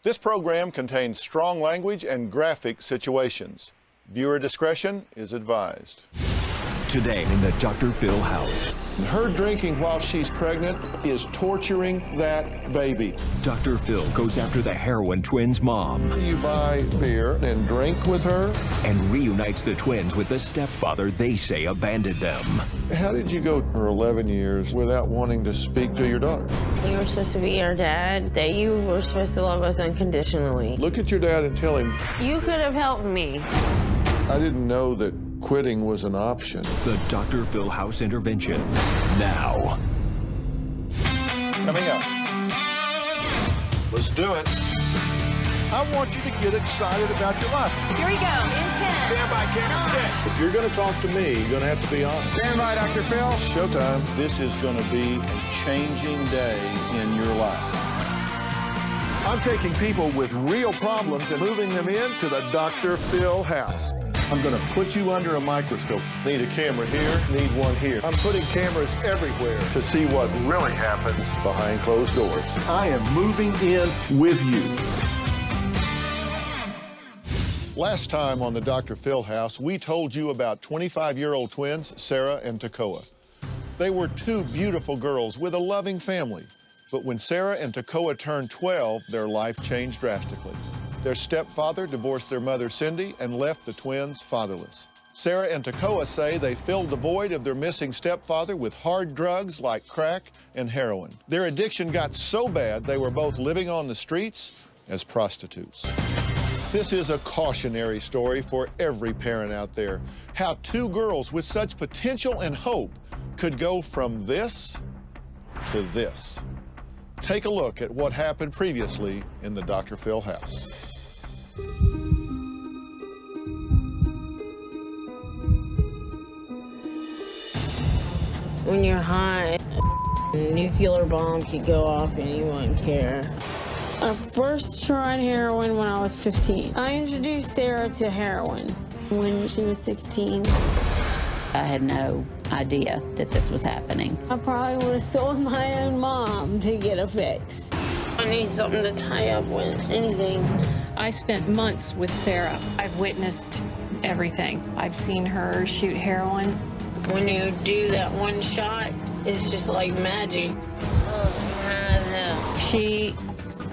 This program contains strong language and graphic situations. Viewer discretion is advised. Today in the Dr. Phil house. Her drinking while she's pregnant is torturing that baby. Dr. Phil goes after the heroin twins' mom. You buy beer and drink with her? And reunites the twins with the stepfather they say abandoned them. How did you go for 11 years without wanting to speak to your daughter? You were supposed to be our dad, that you were supposed to love us unconditionally. Look at your dad and tell him, You could have helped me. I didn't know that quitting was an option. The Dr. Phil house intervention. Now. Coming up. Let's do it. I want you to get excited about your life. Here we go, in 10. Stand by, camera 6. If you're going to talk to me, you're going to have to be honest. Stand by, Dr. Phil. Showtime. This is going to be a changing day in your life. I'm taking people with real problems and moving them into the Dr. Phil house. I'm going to put you under a microscope. Need a camera here, need one here. I'm putting cameras everywhere to see what really happens behind closed doors. I am moving in with you. Last time on the Dr. Phil house, we told you about 25-year-old twins, Sarah and Tekoa. They were two beautiful girls with a loving family. But when Sarah and Tekoa turned 12, their life changed drastically. Their stepfather divorced their mother, Cindy, and left the twins fatherless. Sarah and Tekoa say they filled the void of their missing stepfather with hard drugs like crack and heroin. Their addiction got so bad they were both living on the streets as prostitutes. This is a cautionary story for every parent out there. How two girls with such potential and hope could go from this to this. Take a look at what happened previously in the Dr. Phil house. When you're high, a nuclear bomb could go off and you wouldn't care. I first tried heroin when I was 15. I introduced Sarah to heroin when she was 16. I had no idea that this was happening. I probably would have sold my own mom to get a fix. I need something to tie up with, anything. I spent months with Sarah. I've witnessed everything. I've seen her shoot heroin. When you do that one shot, it's just like magic. She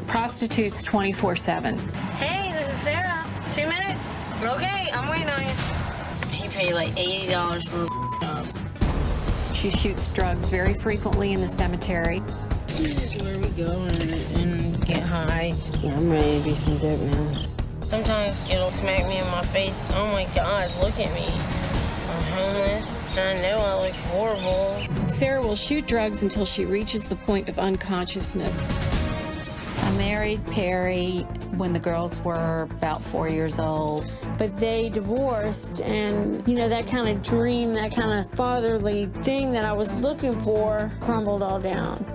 prostitutes 24/7. Hey, this is Sarah. 2 minutes? Okay, I'm waiting on you. He paid like $80 for a job. She shoots drugs very frequently in the cemetery. This is where we go and get high. Yeah, I'm ready to do some dope now. Sometimes it'll smack me in my face. Oh my God, look at me. I'm homeless. I know I look horrible. Sarah will shoot drugs until she reaches the point of unconsciousness. I married Perry when the girls were about 4 years old. But they divorced, and, you know, that kind of dream, that kind of fatherly thing that I was looking for crumbled all down.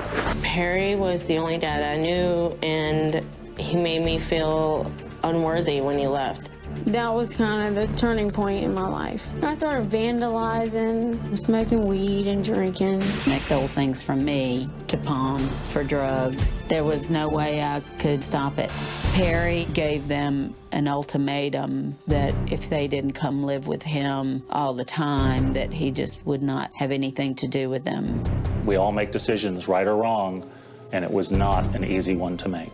Perry was the only dad I knew, and he made me feel unworthy when he left. That was kind of the turning point in my life. I started vandalizing, smoking weed and drinking. They stole things from me to pawn for drugs. There was no way I could stop it. Perry gave them an ultimatum that if they didn't come live with him all the time, that he just would not have anything to do with them. We all make decisions, right or wrong, and it was not an easy one to make.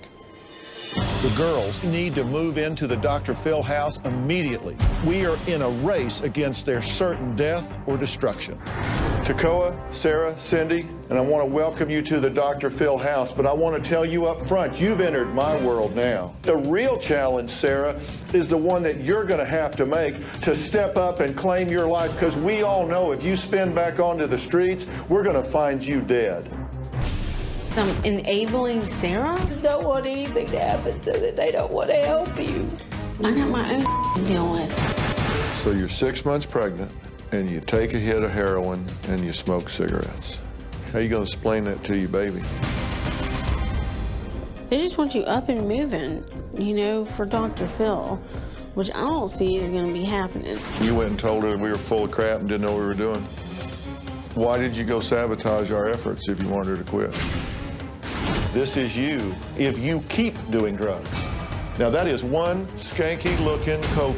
The girls need to move into the Dr. Phil house immediately. We are in a race against their certain death or destruction. Tekoa, Sarah, Cindy, and I want to welcome you to the Dr. Phil house, but I want to tell you up front, you've entered my world now. The real challenge, Sarah, is the one that you're going to have to make to step up and claim your life, because we all know if you spin back onto the streets, we're going to find you dead. I'm enabling Sarah? You don't want anything to happen so that they don't want to help you. I got my own to deal with. So you're 6 months pregnant, and you take a hit of heroin, and you smoke cigarettes. How you going to explain that to your baby? They just want you up and moving, you know, for Dr. Phil, which I don't see is going to be happening. You went and told her we were full of crap and didn't know what we were doing. Why did you go sabotage our efforts if you wanted her to quit? This is you if you keep doing drugs. Now, that is one skanky-looking coke.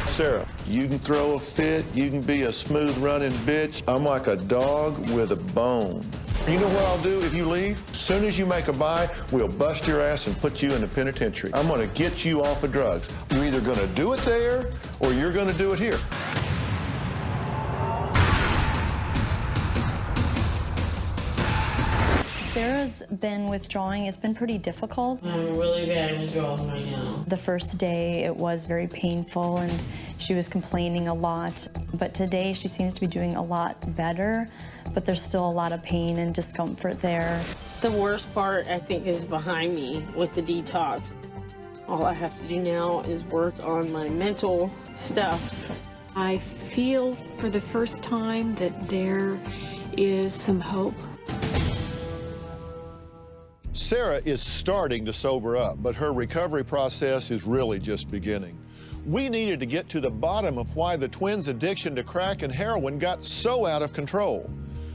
Sarah, you can throw a fit, you can be a smooth-running bitch. I'm like a dog with a bone. You know what I'll do if you leave? As soon as you make a buy, we'll bust your ass and put you in the penitentiary. I'm gonna get you off of drugs. You're either gonna do it there or you're gonna do it here. Sarah's been withdrawing. It's been pretty difficult. I'm really bad at withdrawals right now. The first day it was very painful and she was complaining a lot. But today she seems to be doing a lot better, but there's still a lot of pain and discomfort there. The worst part, I think, is behind me with the detox. All I have to do now is work on my mental stuff. I feel for the first time that there is some hope. Sarah is starting to sober up, but her recovery process is really just beginning. We needed to get to the bottom of why the twins' addiction to crack and heroin got so out of control.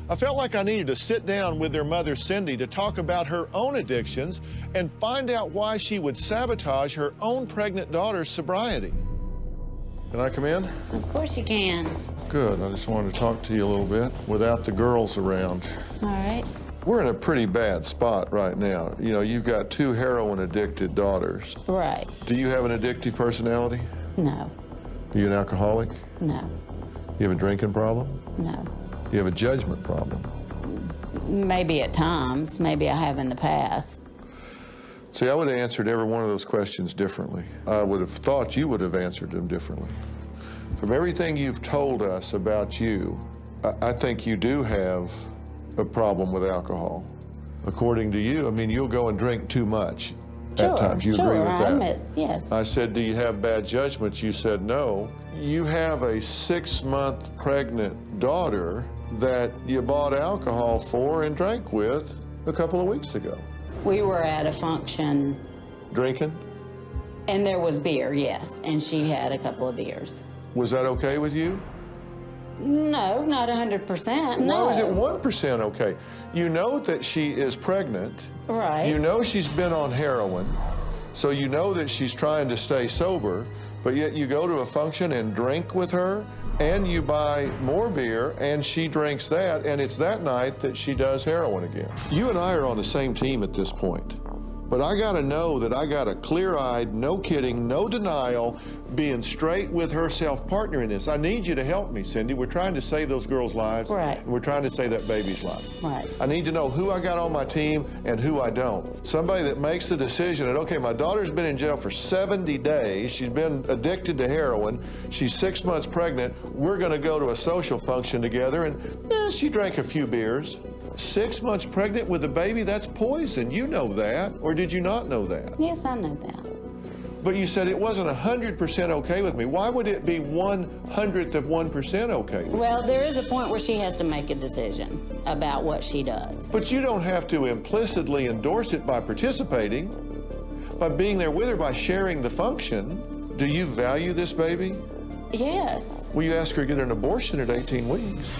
I felt like I needed to sit down with their mother, Cindy, to talk about her own addictions and find out why she would sabotage her own pregnant daughter's sobriety. Can I come in? Of course you can. Good. I just wanted to talk to you a little bit without the girls around. All right. We're in a pretty bad spot right now. You know, you've got 2 heroin-addicted daughters. Right. Do you have an addictive personality? No. Are you an alcoholic? No. You have a drinking problem? No. You have a judgment problem? Maybe at times. Maybe I have in the past. See, I would have answered every one of those questions differently. I would have thought you would have answered them differently. From everything you've told us about you, I think you do have a problem with alcohol. According to you, I mean, you'll go and drink too much at times. You agree with that? I admit, yes. I said, do you have bad judgments? You said no. You have a 6-month pregnant daughter that you bought alcohol for and drank with a couple of weeks ago. We were at a function. Drinking? And there was beer, yes. And she had a couple of beers. Was that okay with you? No, not 100%. No. Why is it 1% okay? You know that she is pregnant. Right. You know she's been on heroin. So you know that she's trying to stay sober, but yet you go to a function and drink with her, and you buy more beer, and she drinks that, and it's that night that she does heroin again. You and I are on the same team at this point. But I gotta know that I got a clear-eyed, no kidding, no denial, being straight with her self-partner in this. I need you to help me, Cindy. We're trying to save those girls' lives. Right. And we're trying to save that baby's life. Right. I need to know who I got on my team and who I don't. Somebody that makes the decision that, okay, my daughter's been in jail for 70 days. She's been addicted to heroin. She's 6 months pregnant. We're gonna go to a social function together, and she drank a few beers. 6 months pregnant with a baby, that's poison. You know that, or did you not know that? Yes, I know that. But you said it wasn't 100% okay with me. Why would it be 1/100th of 1% okay? Well, there is a point where she has to make a decision about what she does. But you don't have to implicitly endorse it by participating, by being there with her, by sharing the function. Do you value this baby? Yes. Will you ask her to get an abortion at 18 weeks?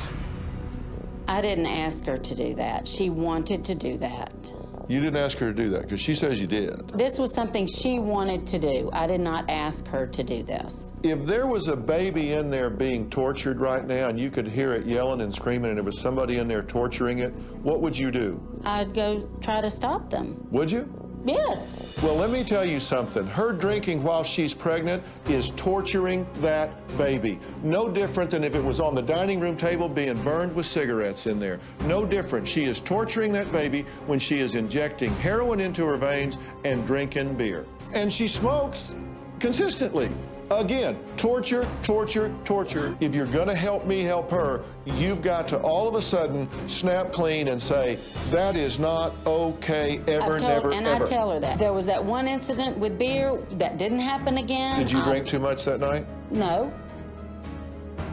I didn't ask her to do that. She wanted to do that. You didn't ask her to do that, because she says you did. This was something she wanted to do. I did not ask her to do this. If there was a baby in there being tortured right now, and you could hear it yelling and screaming, and there was somebody in there torturing it, what would you do? I'd go try to stop them. Would you? Yes. Well, let me tell you something. Her drinking while she's pregnant is torturing that baby. No different than if it was on the dining room table being burned with cigarettes in there. No different. She is torturing that baby when she is injecting heroin into her veins and drinking beer. And she smokes consistently. Again, torture, torture, torture. If you're gonna help me help her, you've got to all of a sudden snap clean and say, that is not okay ever, never, and ever. I tell her that. There was that one incident with beer that didn't happen again. Did you drink too much that night? No.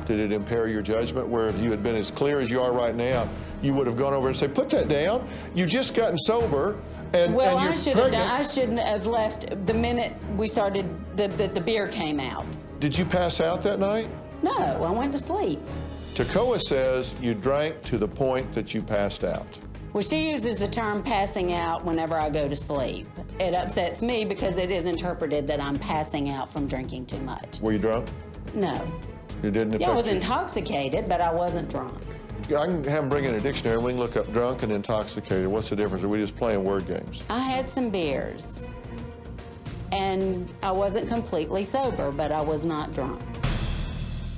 Did it impair your judgment, where if you had been as clear as you are right now, you would have gone over and said, put that down. You just gotten sober, and Well, and you're I shouldn't have left the minute we started, the beer came out. Did you pass out that night? No, I went to sleep. Tekoa says you drank to the point that you passed out. Well, she uses the term passing out whenever I go to sleep. It upsets me because it is interpreted that I'm passing out from drinking too much. Were you drunk? No. It didn't affect Yeah, I was you? intoxicated, but I wasn't drunk. I can have them bring in a dictionary and we can look up drunk and intoxicated. What's the difference? Are we just playing word games? I had some beers, and I wasn't completely sober, but I was not drunk.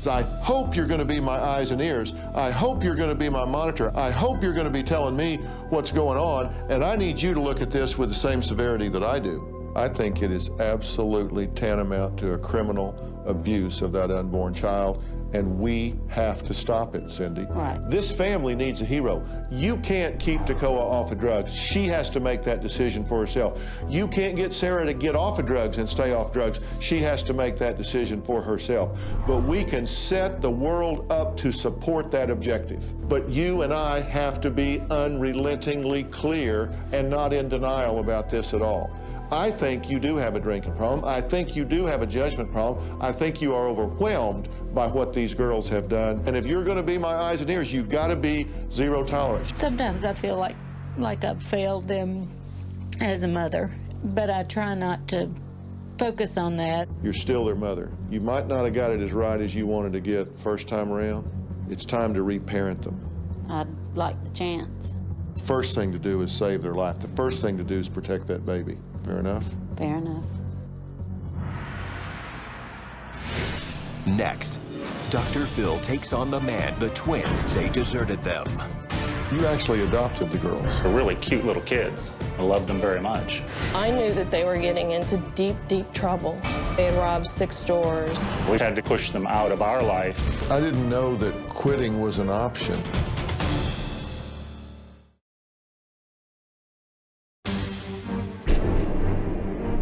I hope you're going to be my eyes and ears. I hope you're going to be my monitor. I hope you're going to be telling me what's going on, and I need you to look at this with the same severity that I do. I think it is absolutely tantamount to a criminal abuse of that unborn child, and we have to stop it, Cindy. Right. This family needs a hero. You can't keep Tekoa off of drugs. She has to make that decision for herself. You can't get Sarah to get off of drugs and stay off drugs. She has to make that decision for herself. But we can set the world up to support that objective. But you and I have to be unrelentingly clear and not in denial about this at all. I think you do have a drinking problem. I think you do have a judgment problem. I think you are overwhelmed by what these girls have done. And if you're going to be my eyes and ears, you've got to be zero tolerance. Sometimes I feel like I've failed them as a mother, but I try not to focus on that. You're still their mother. You might not have got it as right as you wanted to get first time around. It's time to reparent them. I'd like the chance. First thing to do is save their life. The first thing to do is protect that baby. Fair enough? Fair enough. Next, Dr. Phil takes on the man the twins say deserted them. You actually adopted the girls. They're really cute little kids. I loved them very much. I knew that they were getting into deep, deep trouble. They had robbed 6 stores. We had to push them out of our life. I didn't know that quitting was an option.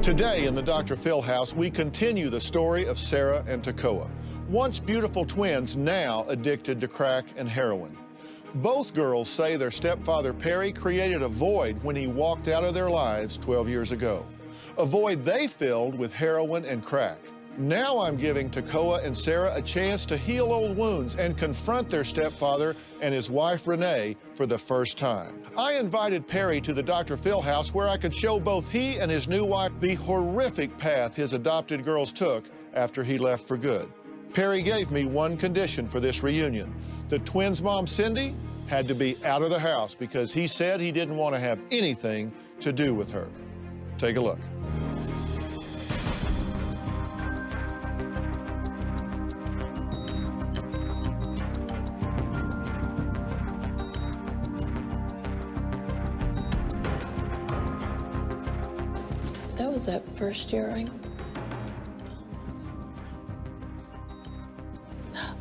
Today in the Dr. Phil house, we continue the story of Sarah and Tekoa. Once beautiful twins, now addicted to crack and heroin. Both girls say their stepfather, Perry, created a void when he walked out of their lives 12 years ago. A void they filled with heroin and crack. Now I'm giving Tekoa and Sarah a chance to heal old wounds and confront their stepfather and his wife, Renee, for the first time. I invited Perry to the Dr. Phil house where I could show both he and his new wife the horrific path his adopted girls took after he left for good. Perry gave me one condition for this reunion. The twins' mom, Cindy, had to be out of the house because he said he didn't want to have anything to do with her. Take a look. That was that first earring.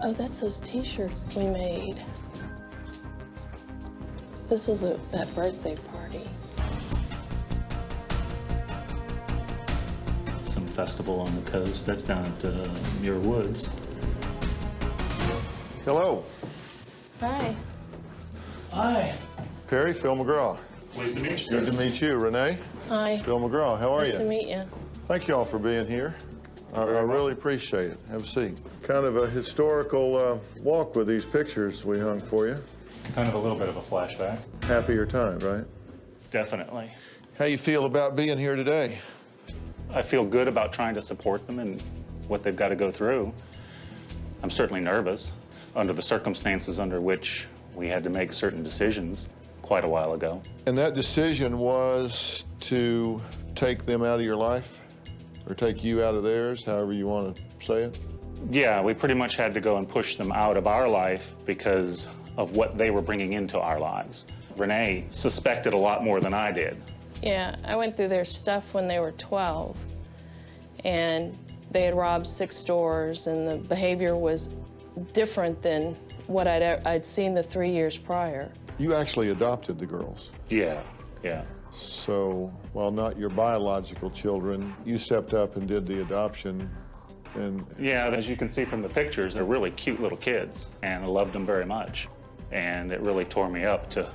Oh, that's those T-shirts we made. This was that birthday party. Some festival on the coast. That's down at Muir Woods. Hello. Hi. Hi. Perry, Phil McGraw. Pleased to meet you, Good to meet you, Renee. Hi. Phil McGraw, how are Nice you? to meet you. Thank you all for being here. I really appreciate it. Have a seat. Kind of a historical walk with these pictures we hung for you. Kind of a little bit of a flashback. Happier times, right? Definitely. How you feel about being here today? I feel good about trying to support them and what they've got to go through. I'm certainly nervous under the circumstances under which we had to make certain decisions quite a while ago. And that decision was to take them out of your life? Or take you out of theirs, however you want to say it? Yeah, we pretty much had to go and push them out of our life because of what they were bringing into our lives. Renee suspected a lot more than I did. Yeah, I went through their stuff when they were 12, and they had robbed 6 stores, and the behavior was different than what I'd seen the 3 years prior. You actually adopted the girls. Yeah. So, while not your biological children, you stepped up and did the adoption. And Yeah, as you can see from the pictures, they're really cute little kids, and I loved them very much. And it really tore me up to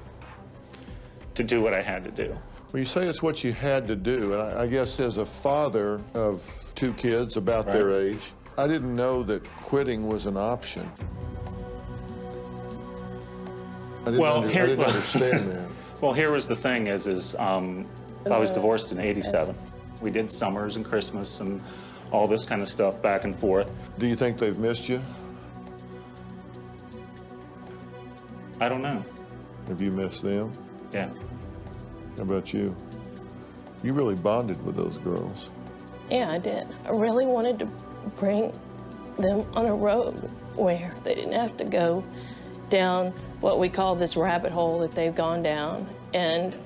do what I had to do. well, you say it's what you had to do, and I guess as a father of 2 kids about their age, I didn't know that quitting was an option. I didn't understand that. Well, here was the thing is I was divorced in '87. We did summers and Christmas and all this kind of stuff back and forth. Do you think they've missed you? I don't know. Have you missed them? Yeah. How about you? You really bonded with those girls. Yeah, I did. I really wanted to bring them on a road where they didn't have to go down what we call this rabbit hole that they've gone down. And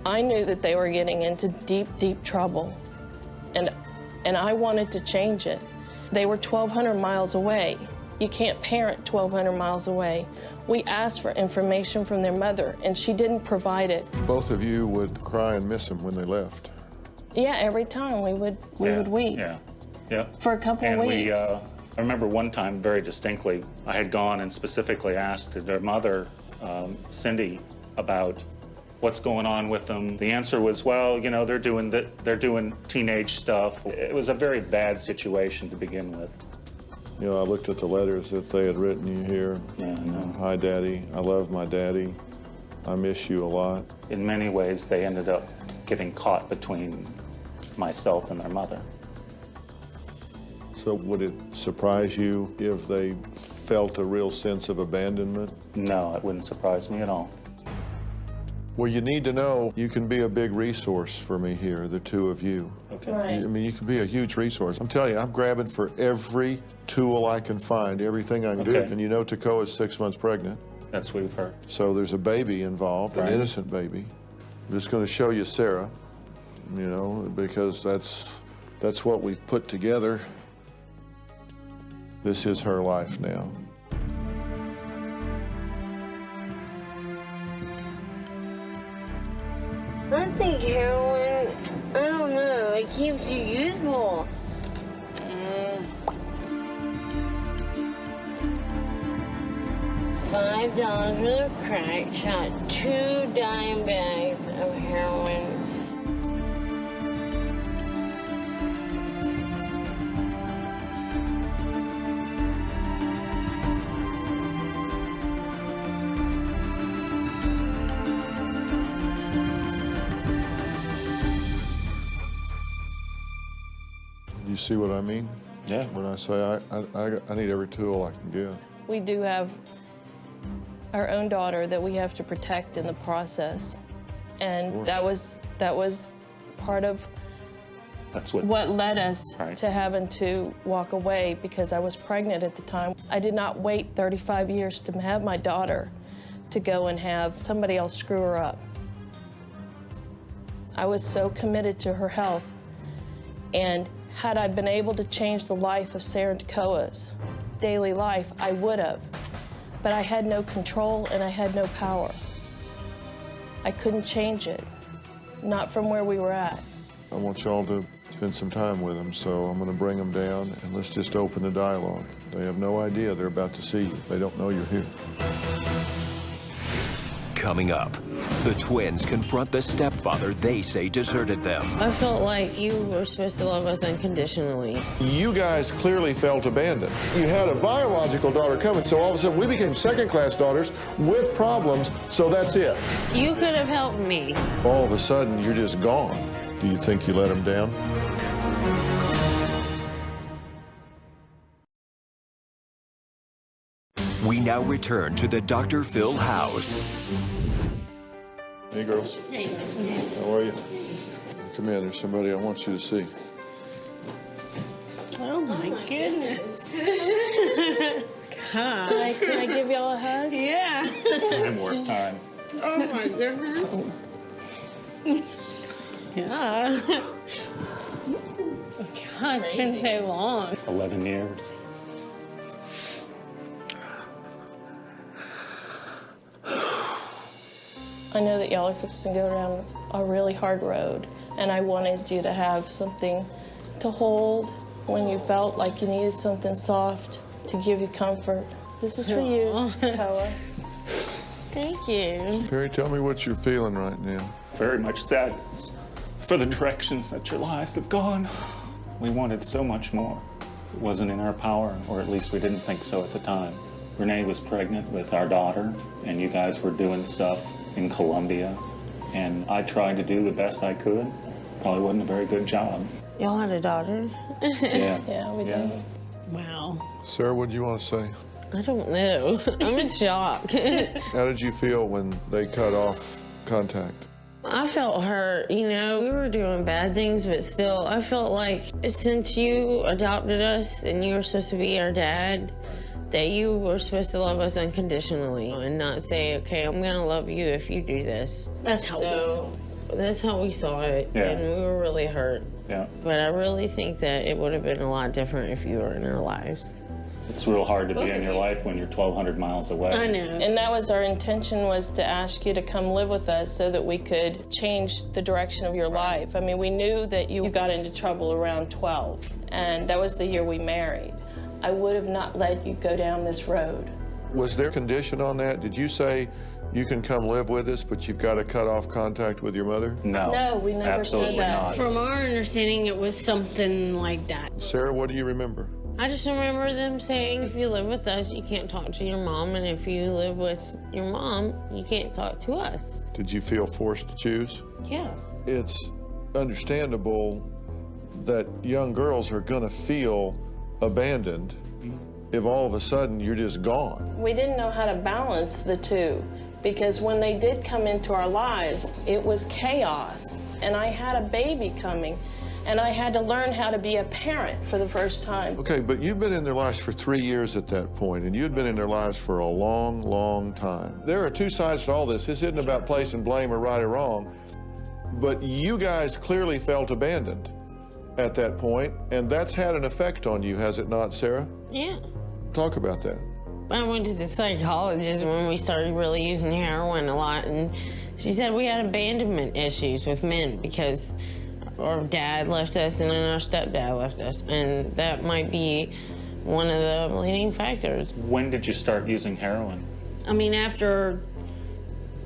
I knew that they were getting into deep, deep trouble. And I wanted to change it. They were 1,200 miles away. You can't parent 1,200 miles away. We asked for information from their mother, and she didn't provide it. Both of you would cry and miss them when they left. Yeah, every time we would weep. Yeah. For a couple of weeks. I remember one time very distinctly, I had gone and specifically asked their mother, Cindy, about what's going on with them. The answer was, well, you know, they're doing teenage stuff. It was a very bad situation to begin with. You know, I looked at the letters that they had written you here. Yeah, I know. Hi, Daddy. I love my daddy. I miss you a lot. In many ways, they ended up getting caught between myself and their mother. So would it surprise you if they felt a real sense of abandonment? No, it wouldn't surprise me at all. Well, you need to know you can be a big resource for me here, the two of you. Okay. Right. I mean, you can be a huge resource. I'm telling you, I'm grabbing for every tool I can find, everything I can do. Okay. And you know Tekoa's 6 months pregnant. That's what we've heard. So there's a baby involved, Right. an innocent baby. I'm just going to show you Sarah, you know, because that's what we've put together. This is her life now. I think heroin, I don't know, it keeps you youthful. $5 for the crack, shot 2 dime bags of heroin. You see what I mean? Yeah. When I say I need every tool I can get. We do have our own daughter that we have to protect in the process. And that was part of That's what led us Right. to having to walk away, because I was pregnant at the time. I did not wait 35 years to have my daughter to go and have somebody else screw her up. I was so committed to her health, and had I been able to change the life of Sarah and Tekoa's daily life, I would have. But I had no control and I had no power. I couldn't change it, not from where we were at. I want y'all to spend some time with them, so I'm going to bring them down and let's just open the dialogue. They have no idea they're about to see you. They don't know you're here. Coming up, the twins confront the stepfather they say deserted them. I felt like you were supposed to love us unconditionally. You guys clearly felt abandoned. You had a biological daughter coming, so all of a sudden we became second-class daughters with problems, so that's it. You could have helped me. All of a sudden, you're just gone. Do you think you let them down? We now return to the Dr. Phil house. Hey, girls. Hey. How are you? Come in. There's somebody I want you to see. Oh my goodness. God. Can I give y'all a hug? Yeah. Time work time. Oh my goodness. Yeah. God, it's been so long. 11 years. I know that y'all are fixing to go down a really hard road, and I wanted you to have something to hold when you felt like you needed something soft to give you comfort. This is for you, Tekoa. Thank you. Perry, tell me what you're feeling right now. Very much sadness for the directions that your lives have gone. We wanted so much more. It wasn't in our power, or at least we didn't think so at the time. Renee was pregnant with our daughter, and you guys were doing stuff in Colombia, and I tried to do the best I could. Probably wasn't a very good job. Y'all had a daughter? Yeah. Yeah, we did. Wow. Sarah, what do you want to say? I don't know. I'm in shock. How did you feel when they cut off contact? I felt hurt, you know. We were doing bad things, but still, I felt like since you adopted us and you were supposed to be our dad, that you were supposed to love us unconditionally and not say, okay, I'm gonna love you if you do this. That's how we saw it. That's how we saw it, Yeah. and we were really hurt. Yeah. But I really think that it would have been a lot different if you were in our lives. It's real hard to be in your life when you're 1,200 miles away. I know. And that was our intention, was to ask you to come live with us so that we could change the direction of your life. I mean, we knew that you got into trouble around 12, and that was the year we married. I would have not let you go down this road. Was there a condition on that? Did you say you can come live with us, but you've got to cut off contact with your mother? No. No, we never absolutely said that. not. From our understanding, it was something like that. Sarah, what do you remember? I just remember them saying, if you live with us, you can't talk to your mom, and if you live with your mom, you can't talk to us. Did you feel forced to choose? Yeah. It's understandable that young girls are going to feel abandoned if all of a sudden you're just gone. We didn't know how to balance the two, because when they did come into our lives, it was chaos. And I had a baby coming, and I had to learn how to be a parent for the first time. Okay, but you've been in their lives for 3 years at that point, and you'd been in their lives for a long, long time. There are two sides to all this. This isn't about placing blame or right or wrong, but you guys clearly felt abandoned at that point, and that's had an effect on you, has it not, Sarah? Yeah. Talk about that. I went to the psychologist when we started really using heroin a lot, and she said we had abandonment issues with men because our dad left us and then our stepdad left us, and that might be one of the leading factors. When did you start using heroin? I mean, after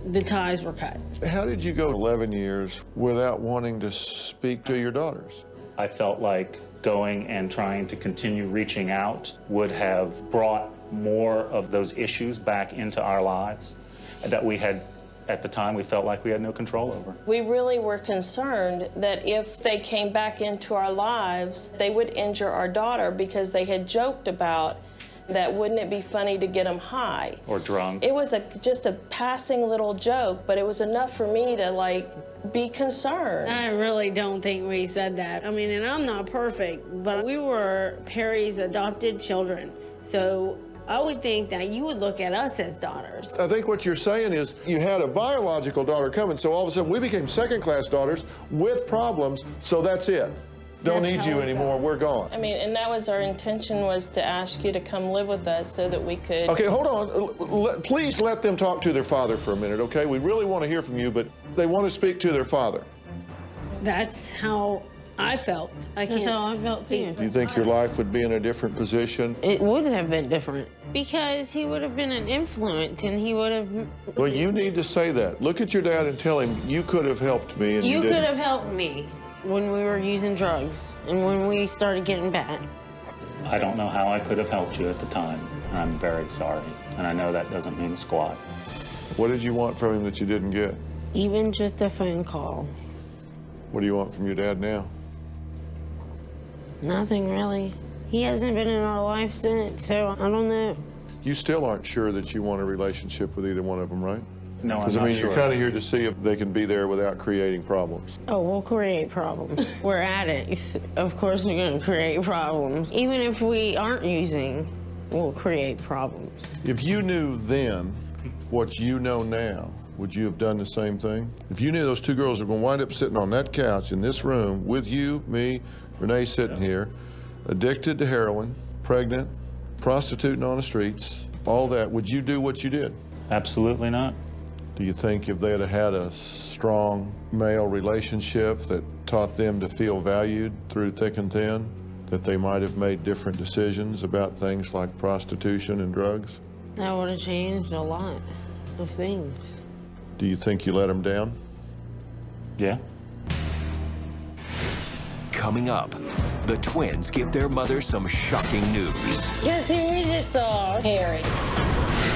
the ties were cut. How did you go 11 years without wanting to speak to your daughters? I felt like going and trying to continue reaching out would have brought more of those issues back into our lives that we had, at the time, we felt like we had no control over. We really were concerned that if they came back into our lives, they would injure our daughter, because they had joked about that, wouldn't it be funny to get them high? Or drunk. It was just a passing little joke, but it was enough for me to, like, be concerned. I really don't think we said that. I mean, and I'm not perfect, but we were Perry's adopted children. So I would think that you would look at us as daughters. I think what you're saying is you had a biological daughter coming, so all of a sudden we became second-class daughters with problems, so that's it. Don't That's need how you we anymore, we're gone. I mean, and that was our intention, was to ask you to come live with us so that we could... Okay, hold on. Please let them talk to their father for a minute, okay? We really want to hear from you, but they want to speak to their father. That's how I felt. I That's can't. how I felt too. Do you think your life would be in a different position? It would have been different because he would have been an influence, and he would have... Well, you need to say that. Look at your dad and tell him, you could have helped me, and you You didn't. could have helped me when we were using drugs and when we started getting bad. I don't know how I could have helped you at the time, and I'm very sorry. And I know that doesn't mean squat. What did you want from him that you didn't get? Even just a phone call. What do you want from your dad now? Nothing really. He hasn't been in our life since, so I don't know. You still aren't sure that you want a relationship with either one of them, right? No, I'm Because, not I mean, sure. you're kind of here to see if they can be there without creating problems. Oh, we'll create problems. We're addicts. Of course we're gonna create problems. Even if we aren't using, we'll create problems. If you knew then what you know now, would you have done the same thing? If you knew those two girls were going to wind up sitting on that couch in this room with you, me, Renee sitting here, addicted to heroin, pregnant, prostituting on the streets, all that, would you do what you did? Absolutely not. Do you think if they'd have had a strong male relationship that taught them to feel valued through thick and thin, that they might have made different decisions about things like prostitution and drugs? That would have changed a lot of things. Do you think you let them down? Yeah. Coming up, the twins give their mother some shocking news. Guess who we just saw? Perry.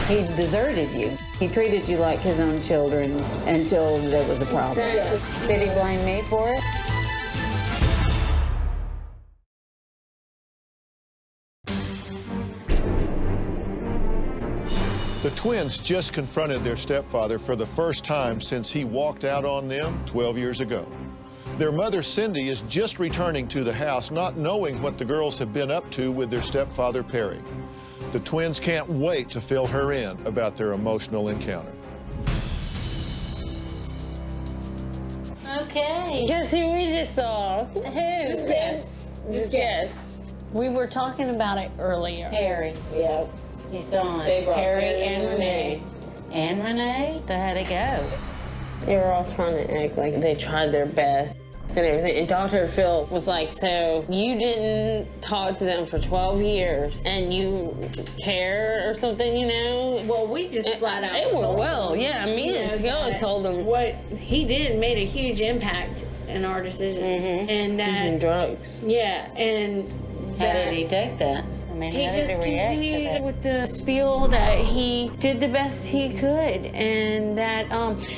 He deserted you. He treated you like his own children until there was a problem. Did he blame me for it? The twins just confronted their stepfather for the first time since he walked out on them 12 years ago. Their mother, Cindy, is just returning to the house, not knowing what the girls have been up to with their stepfather, Perry. The twins can't wait to fill her in about their emotional encounter. Okay. Guess who we just saw? Who? Just guess. Just guess. We were talking about it earlier. Perry. Yep. You saw They him. brought Perry and Renee. And Renee? So how'd it go? They were all trying to act like they tried their best and everything. And Dr. Phil was like, so you didn't talk to them for 12 years and you care or something, you know? Well, we just flat out. It went told well, them, yeah. Me and Tagoa told them. What he did made a huge impact in our decision. And that. Using drugs. Yeah, and How did he take that? I mean, he how did just he react to continued that? with the spiel that he did the best he could, and that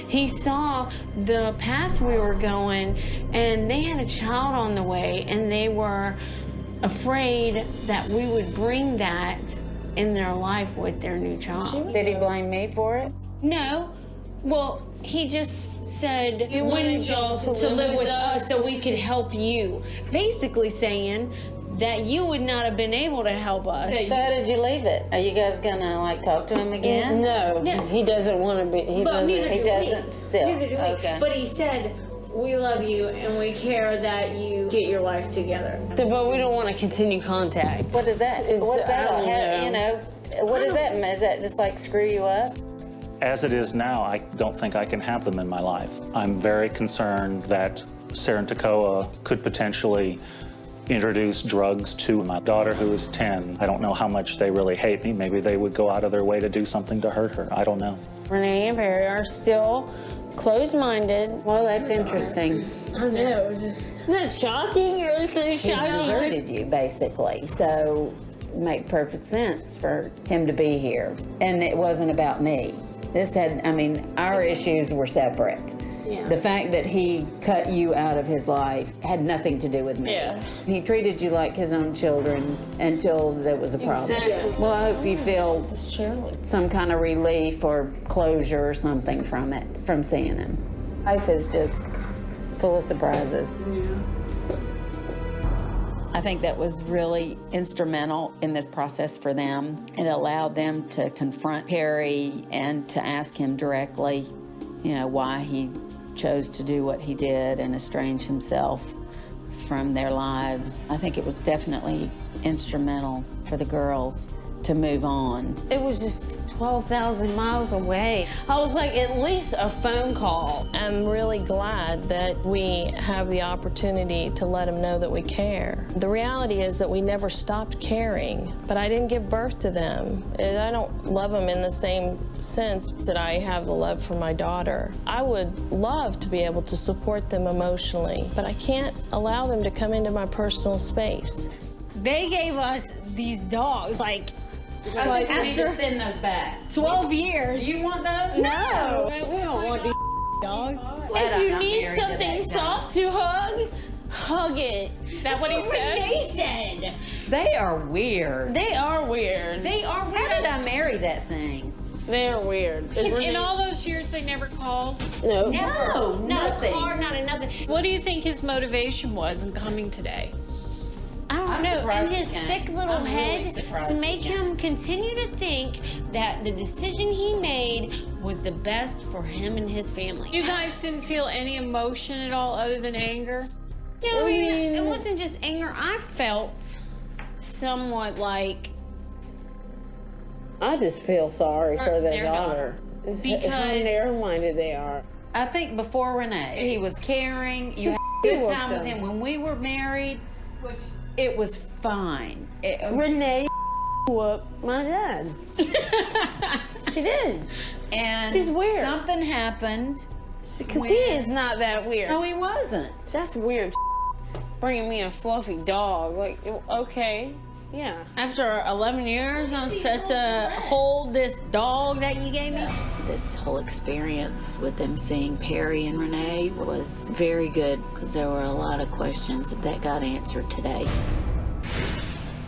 he saw the path we were going, and they had a child on the way, and they were afraid that we would bring that in their life with their new child. Did he blame me for it? No. Well, he just said You wanted y'all to live with us so we could help you. Basically saying that you would not have been able to help us. So how did you leave it? Are you guys gonna like talk to him again? No, he doesn't want to be. He doesn't. He doesn't still. Neither do we. Okay. But he said, we love you and we care that you get your life together. But we don't want to continue contact. What is that? What's that? I don't know. You know, what is that? Is that just like screw you up? As it is now, I don't think I can have them in my life. I'm very concerned that Sarah and Tagoa could potentially introduce drugs to my daughter, who is 10. I don't know how much they really hate me. Maybe they would go out of their way to do something to hurt her. I don't know. Renee and Perry are still closed-minded. Well, that's interesting. I know. Isn't that shocking or so He shocking? deserted you, basically. So it made perfect sense for him to be here. And it wasn't about me. This had, I mean, our issues were separate. Yeah. The fact that he cut you out of his life had nothing to do with me. Yeah. He treated you like his own children until there was a problem. Exactly. Well, I hope you feel It's true. some kind of relief or closure or something from it, from seeing him. Life is just full of surprises. I think that was really instrumental in this process for them. It allowed them to confront Perry and to ask him directly, you know, why he chose to do what he did and estrange himself from their lives. I think it was definitely instrumental for the girls to move on. It was just 12,000 miles away. I was like, at least a phone call. I'm really glad that we have the opportunity to let them know that we care. The reality is that we never stopped caring, but I didn't give birth to them. And I don't love them in the same sense that I have the love for my daughter. I would love to be able to support them emotionally, but I can't allow them to come into my personal space. They gave us these dogs, like, after send those back. 12 years. Do you want those? No. We don't want these dogs. Glad If I'm you not need married to something that guy. soft to hug, hug it. Is that what he said? They said. They are weird. They are weird. They are How did I marry that thing? They're weird. In all those years, they never called? No. No, Not nothing. a card, not a nothing. What do you think his motivation was in coming today? I don't I'm know. And surprised his he came. sick little I'm really head surprised to he make came. him continue to think that the decision he made was the best for him and his family. You guys didn't feel any emotion at all other than anger? I mean, it wasn't just anger. I felt somewhat like I just feel sorry for their daughter. Because- how narrow-minded they are. I think before Renee, he was caring. You had a good time with him. When we were married, it was fine. Renee whooped my dad. She did. And She's weird. something happened. Because he is not that weird. No, he wasn't. That's weird. Bringing me a fluffy dog. Like, okay. Yeah. After 11 years, I'm supposed to hold this dog that you gave me. This whole experience with them seeing Perry and Renee was very good because there were a lot of questions that got answered today.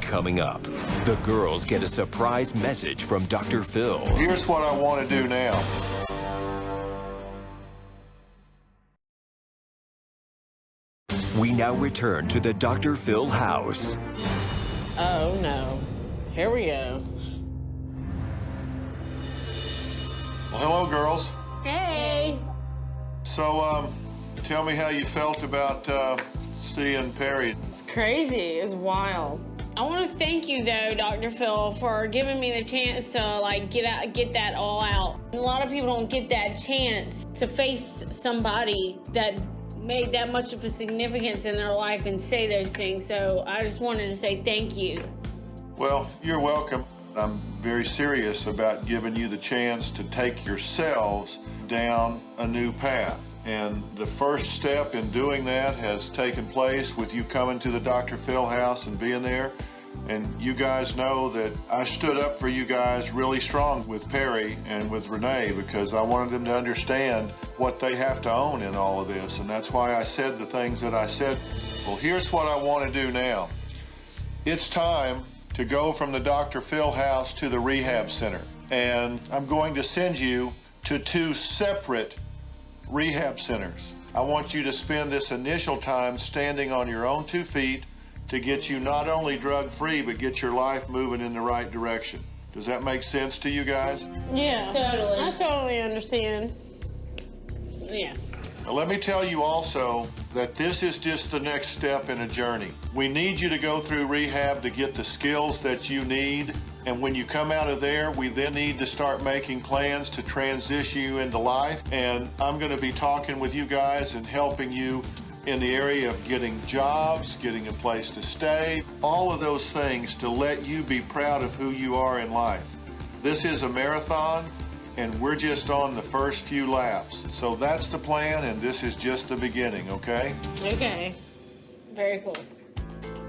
Coming up, the girls get a surprise message from Dr. Phil. Here's what I want to do now. We now return to the Dr. Phil house. Oh, no. Here we go. Well, hello, girls. Hey. So, tell me how you felt about seeing Perry. It's crazy. It's wild. I want to thank you, though, Dr. Phil, for giving me the chance to, like, get that all out. A lot of people don't get that chance to face somebody that made that much of a significance in their life and say those things. So I just wanted to say thank you. Well, you're welcome. I'm very serious about giving you the chance to take yourselves down a new path. And the first step in doing that has taken place with you coming to the Dr. Phil house and being there. And you guys know that I stood up for you guys really strong with Perry and with Renee because I wanted them to understand what they have to own in all of this. And that's why I said the things that I said. Well, here's what I want to do now. It's time to go from the Dr. Phil house to the rehab center. And I'm going to send you to 2 separate rehab centers. I want you to spend this initial time standing on your own 2 feet to get you not only drug-free, but get your life moving in the right direction. Does that make sense to you guys? Yeah, totally. I totally understand. Yeah. Now, let me tell you also that this is just the next step in a journey. We need you to go through rehab to get the skills that you need. And when you come out of there, we then need to start making plans to transition you into life. And I'm going to be talking with you guys and helping you in the area of getting jobs, getting a place to stay, all of those things to let you be proud of who you are in life. This is a marathon, and we're just on the first few laps. So that's the plan, and this is just the beginning, okay? Okay. Very cool.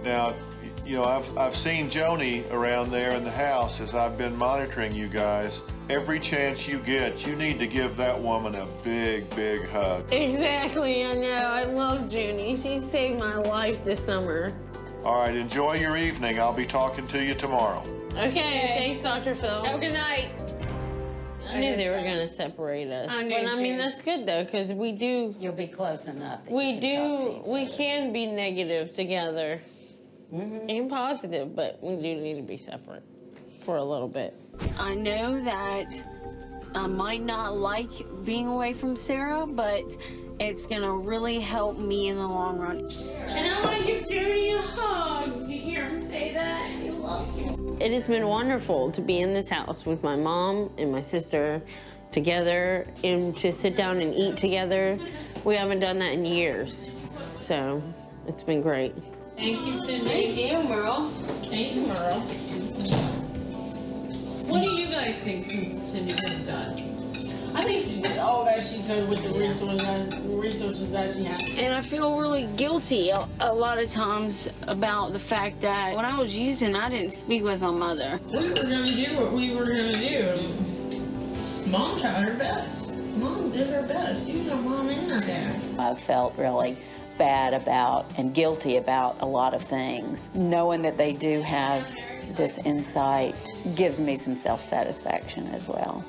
Now, you know, I've seen Joni around there in the house as I've been monitoring you guys. Every chance you get, you need to give that woman a big, big hug. Exactly, I know. I love Junie. She saved my life this summer. All right, enjoy your evening. I'll be talking to you tomorrow. Okay, thanks, Dr. Phil. Have a good night. I knew they were going to separate us. I knew But I mean, too. that's good, though, because we do... You'll be close enough. That We you can talk to do... each We other. can be negative together. And positive, but we do need to be separate for a little bit. I know that I might not like being away from Sarah, but it's gonna really help me in the long run. And I want to give Judy a hug. Did you hear him say that? He loves you. It has been wonderful to be in this house with my mom and my sister together and to sit down and eat together. We haven't done that in years, so it's been great. Thank you, Cindy. Thank you, Merle. Thank you, Merle. What do you guys think Cindy could have done? I think she did all that she could with the resources that she had. And I feel really guilty a lot of times about the fact that when I was using, I didn't speak with my mother. We were going to do what we were going to do. Mom tried her best. Mom did her best. She was her mom and her dad. I felt really bad about and guilty about a lot of things. Knowing that they do have this insight gives me some self-satisfaction as well.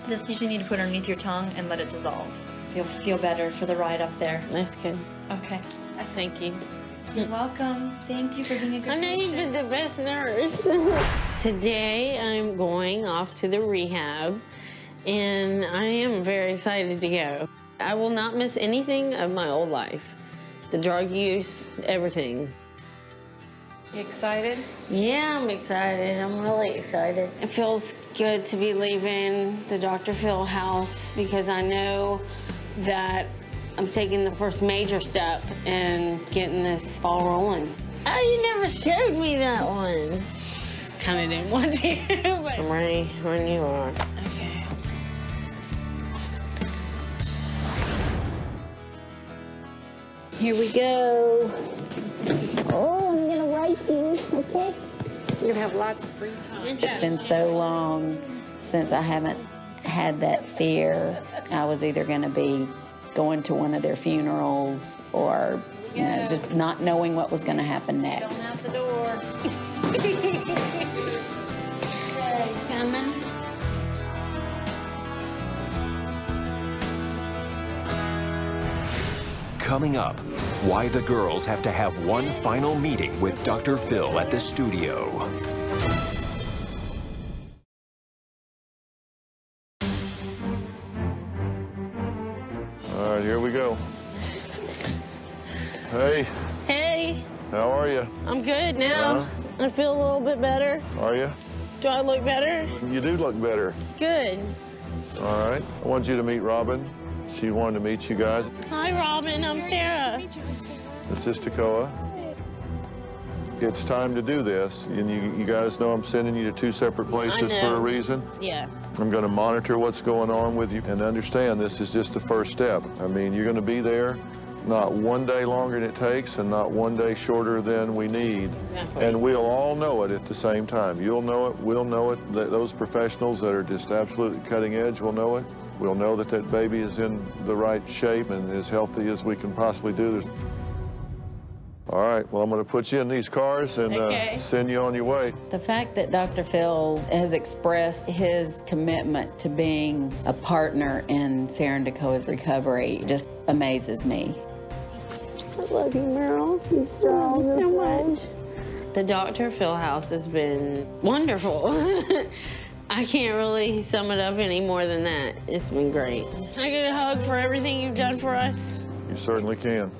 This you need to put underneath your tongue and let it dissolve. You'll feel better for the ride up there. That's good. Okay. Thank you. You're welcome. Thank you for being a good I know you've been the best nurse. Today I'm going off to the rehab, and I am very excited to go. I will not miss anything of my old life. The drug use, everything. You excited? Yeah, I'm excited. I'm really excited. It feels good to be leaving the Dr. Phil house because I know that I'm taking the first major step and getting this ball rolling. Oh, you never showed me that one. Kind of didn't want to, but I'm ready when you are. Okay. Here we go. Oh, I'm gonna wipe you, okay? You're gonna have lots of free time. It's been so long since I haven't had that fear. I was either going to be going to one of their funerals or, you know, just not knowing what was going to happen next. Out the door. Coming. Coming up, why the girls have to have one final meeting with Dr. Phil at the studio. All right, here we go. Hey, Hey, how are you? I'm good now. I feel a little bit better. Are you? Do I look better? You do look better. Good. All right. I want you to meet Robin. She wanted to meet you guys. Hi, Robin. I'm Sarah. This is Tekoa. It's time to do this. And you guys know I'm sending you to two separate places I for know. a reason. Yeah. I'm going to monitor what's going on with you and understand this is just the first step. I mean, you're going to be there not one day longer than it takes and not one day shorter than we need. Exactly. And we'll all know it at the same time. You'll know it, we'll know it. Those professionals that are just absolutely cutting edge will know it. We'll know that that baby is in the right shape and as healthy as we can possibly do. All right, well, I'm going to put you in these cars and send you on your way. The fact that Dr. Phil has expressed his commitment to being a partner in Sarah and Tekoa's recovery just amazes me. I love you, Meryl. You so much. The Dr. Phil house has been wonderful. I can't really sum it up any more than that. It's been great. Can I get a hug for everything you've done for us? You certainly can.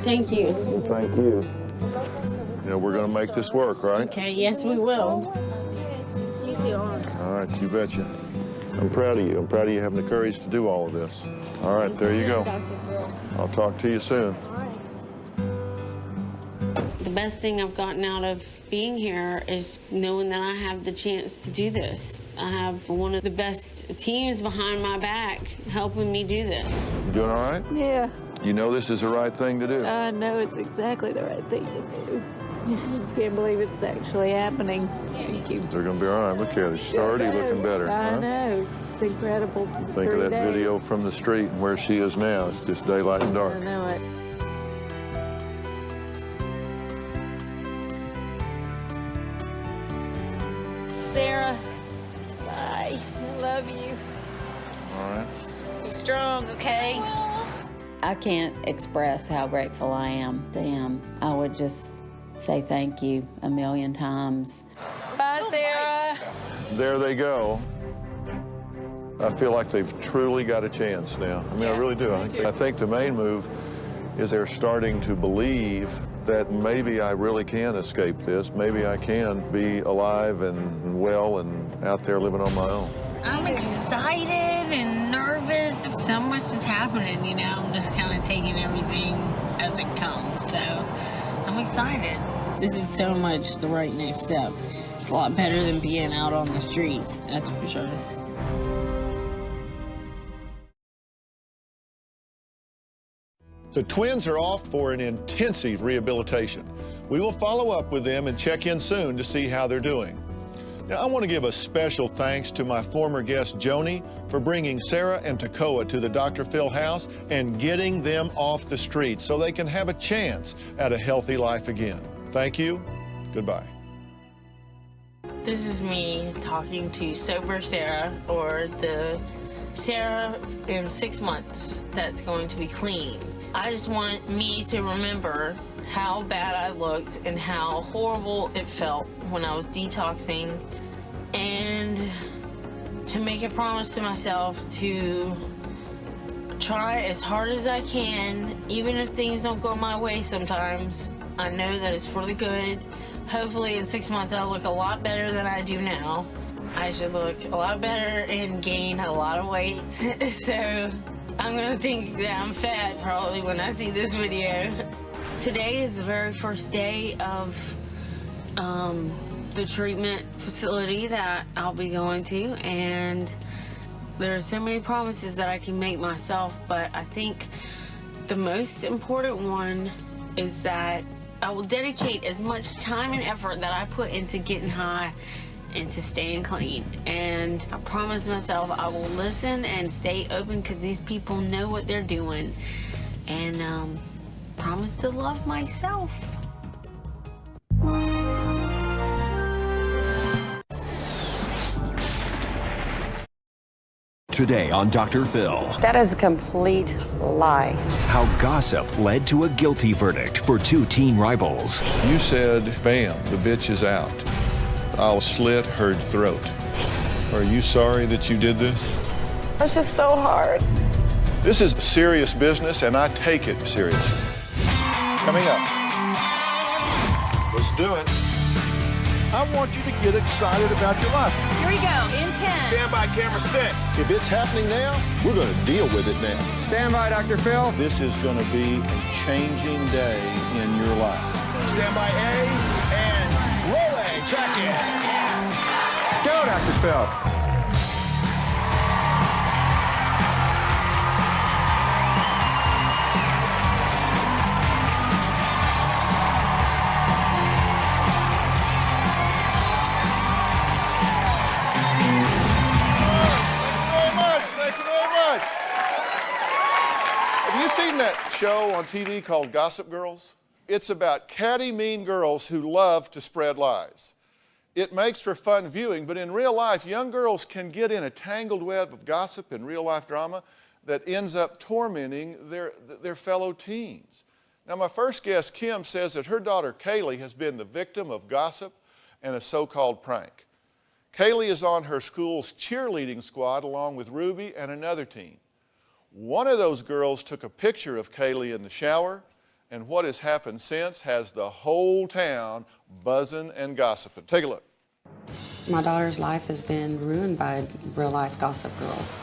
Thank you. Thank you. You know, we're going to make this work, right? Okay, yes, we will. You too. All right, you betcha. I'm proud of you. I'm proud of you having the courage to do all of this. All right, there you go. I'll talk to you soon. The best thing I've gotten out of being here is knowing that I have the chance to do this. I have one of the best teams behind my back helping me do this. You doing all right? Yeah, You know this is the right thing to do. I know it's exactly the right thing to do. I just can't believe it's actually happening. Thank you. They're going to be all right. Look at her. She's already looking better. I huh? know. It's incredible. Think of that video from the street and where she is now. It's just daylight and I dark. know it. Sarah, bye. I love you. All right. Be strong, okay? I can't express how grateful I am to him. I would just say thank you a million times. Bye, Sarah. There they go. I feel like they've truly got a chance now. I mean, I really do. I think the main move is they're starting to believe that maybe I really can escape this. Maybe I can be alive and well and out there living on my own. I'm excited and nervous. So much is happening, you know. I'm just kind of taking everything as it comes. So I'm excited. This is so much the right next step. It's a lot better than being out on the streets, that's for sure. The twins are off for an intensive rehabilitation. We will follow up with them and check in soon to see how they're doing. Now, I want to give a special thanks to my former guest, Joni, for bringing Sarah and Tekoa to the Dr. Phil house and getting them off the street so they can have a chance at a healthy life again. Thank you. Goodbye. This is me talking to sober Sarah, or the Sarah in 6 months that's going to be clean. I just want me to remember how bad I looked and how horrible it felt when I was detoxing, and to make a promise to myself to try as hard as I can, even if things don't go my way sometimes. I know that it's for the good. Hopefully in 6 months I'll look a lot better than I do now. I should look a lot better and gain a lot of weight. So I'm gonna think that I'm fat probably when I see this video. Today is the very first day of the treatment facility that I'll be going to, and there are so many promises that I can make myself, but I think The most important one is that I will dedicate as much time and effort that I put into getting high into staying clean. And I promise myself I will listen and stay open because these people know what they're doing. And promise to love myself. Today on Dr. Phil. That is a complete lie. How gossip led to a guilty verdict for two teen rivals. You said, bam, the bitch is out. I'll slit her throat. Are you sorry that you did this? It's just so hard. This is serious business, and I take it seriously. Coming up. Let's do it. I want you to get excited about your life. Here we go, in 10. Stand by, camera 6. If it's happening now, we're going to deal with it now. Stand by, Dr. Phil. This is going to be a changing day in your life. Stand by A, and roll A, track in. Go, Dr. Phil. Have you seen that show on TV called Gossip Girls? It's about catty, mean girls who love to spread lies. It makes for fun viewing, but in real life, young girls can get in a tangled web of gossip and real-life drama that ends up tormenting their fellow teens. Now, my first guest, Kim, says that her daughter, Kaylee, has been the victim of gossip and a so-called prank. Kaylee is on her school's cheerleading squad along with Ruby and another teen. One of those girls took a picture of Kaylee in the shower, and what has happened since has the whole town buzzing and gossiping. Take a look. My daughter's life has been ruined by real-life gossip girls.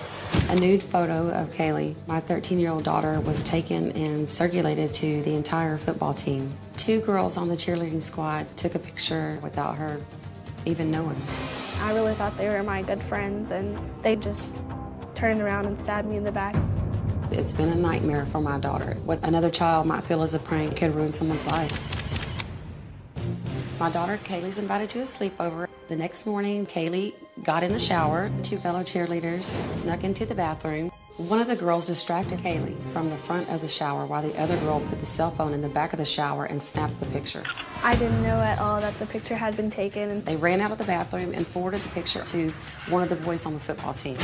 A nude photo of Kaylee, my 13-year-old daughter, was taken and circulated to the entire football team. Two girls on the cheerleading squad took a picture without her even knowing. I really thought they were my good friends, and they just turned around and stabbed me in the back. It's been a nightmare for my daughter. What another child might feel as a prank could ruin someone's life. My daughter, Kaylee's invited to a sleepover. The next morning, Kaylee got in the shower. Two fellow cheerleaders snuck into the bathroom. One of the girls distracted Kaylee from the front of the shower while the other girl put the cell phone in the back of the shower and snapped the picture. I didn't know at all that the picture had been taken. They ran out of the bathroom and forwarded the picture to one of the boys on the football team.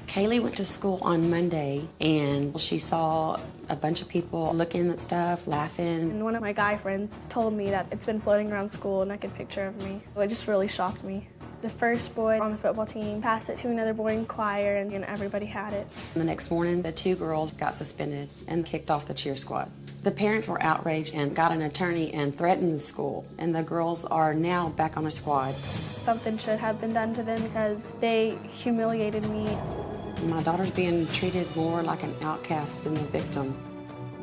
Kaylee went to school on Monday, and she saw a bunch of people looking at stuff, laughing. And one of my guy friends told me that it's been floating around school, a naked picture of me. It just really shocked me. The first boy on the football team passed it to another boy in choir, and everybody had it. The next morning, the two girls got suspended and kicked off the cheer squad. The parents were outraged and got an attorney and threatened the school, and the girls are now back on the squad. Something should have been done to them because they humiliated me. My daughter's being treated more like an outcast than the victim.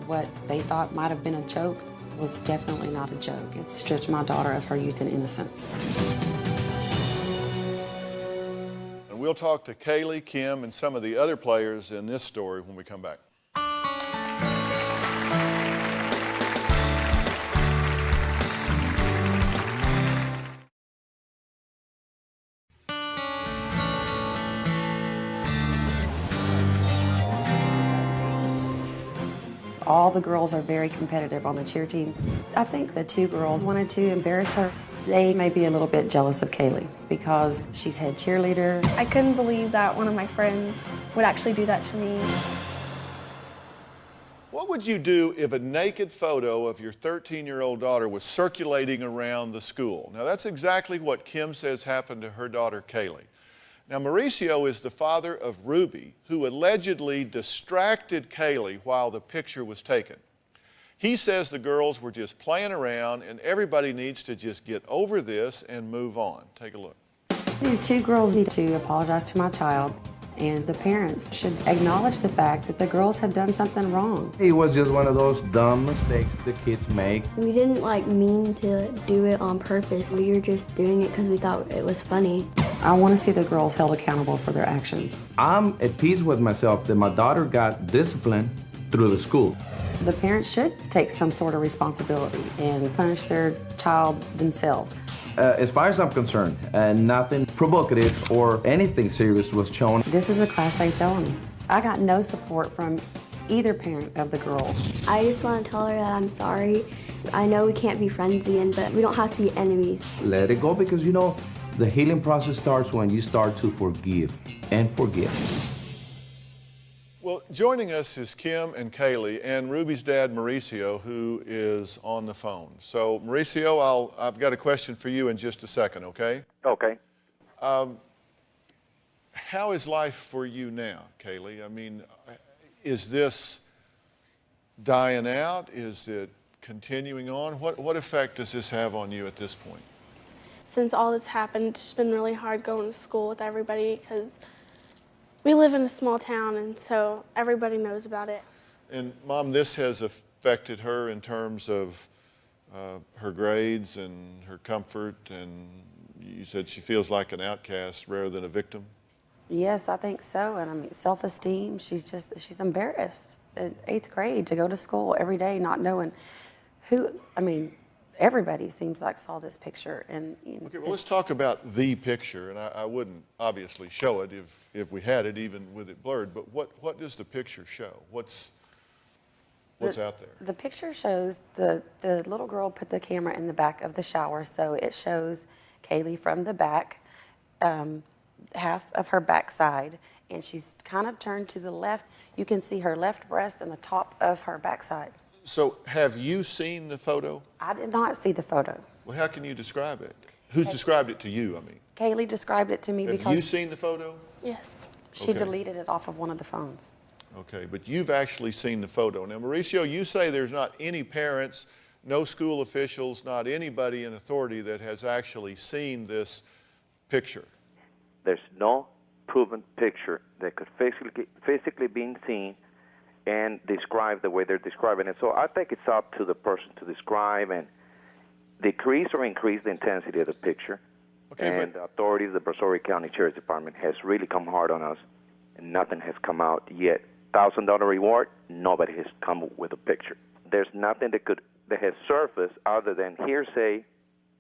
What they thought might have been a joke was definitely not a joke. It stripped my daughter of her youth and innocence. And we'll talk to Kaylee, Kim, and some of the other players in this story when we come back. All the girls are very competitive on the cheer team. I think the two girls wanted to embarrass her. They may be a little bit jealous of Kaylee because she's head cheerleader. I couldn't believe that one of my friends would actually do that to me. What would you do if a naked photo of your 13-year-old daughter was circulating around the school? Now, that's exactly what Kim says happened to her daughter, Kaylee. Now, Mauricio is the father of Ruby, who allegedly distracted Kaylee while the picture was taken. He says the girls were just playing around, and everybody needs to just get over this and move on. Take a look. These two girls need to apologize to my child, and the parents should acknowledge the fact that the girls have done something wrong. It was just one of those dumb mistakes the kids make. We didn't mean to do it on purpose. We were just doing it because we thought it was funny. I want to see the girls held accountable for their actions. I'm at peace with myself that my daughter got disciplined through the school. The parents should take some sort of responsibility and punish their child themselves. As far as I'm concerned, nothing provocative or anything serious was shown. This is a Class A felony. I got no support from either parent of the girls. I just want to tell her that I'm sorry. I know we can't be friends again, but we don't have to be enemies. Let it go, because you know, the healing process starts when you start to forgive and forget. Well, joining us is Kim and Kaylee and Ruby's dad, Mauricio, who is on the phone. So, Mauricio, I've got a question for you in just a second, okay? Okay. How is life for you now, Kaylee? I mean, is this dying out? Is it continuing on? What effect does this have on you at this point? Since all this happened, it's been really hard going to school with everybody because we live in a small town, and so everybody knows about it. And Mom, this has affected her in terms of her grades and her comfort, and you said she feels like an outcast rather than a victim? Yes, I think so. And I mean, self-esteem, she's embarrassed in 8th grade to go to school every day not knowing who, I mean, everybody seems like saw this picture. And you know, okay, well, let's talk about the picture. And I wouldn't obviously show it if we had it, even with it blurred. But what does the picture show? What's out there? The picture shows the little girl put the camera in the back of the shower, so it shows Kaylee from the back, half of her backside, and she's kind of turned to the left. You can see her left breast and the top of her backside. So have you seen the photo? I did not see the photo. Well, how can you describe it? Who's described it to you, I mean? Kaylee described it to me because... Have you seen the photo? Yes. She deleted it off of one of the phones. Okay, but you've actually seen the photo. Now, Mauricio, you say there's not any parents, no school officials, not anybody in authority that has actually seen this picture. There's no proven picture that could physically be seen and describe the way they're describing it. So I think it's up to the person to describe and decrease or increase the intensity of the picture. Okay, and the authorities, the Brazoria County Sheriff's Department, has really come hard on us, and nothing has come out yet. $1,000 reward, nobody has come with a picture. There's nothing that has surfaced other than hearsay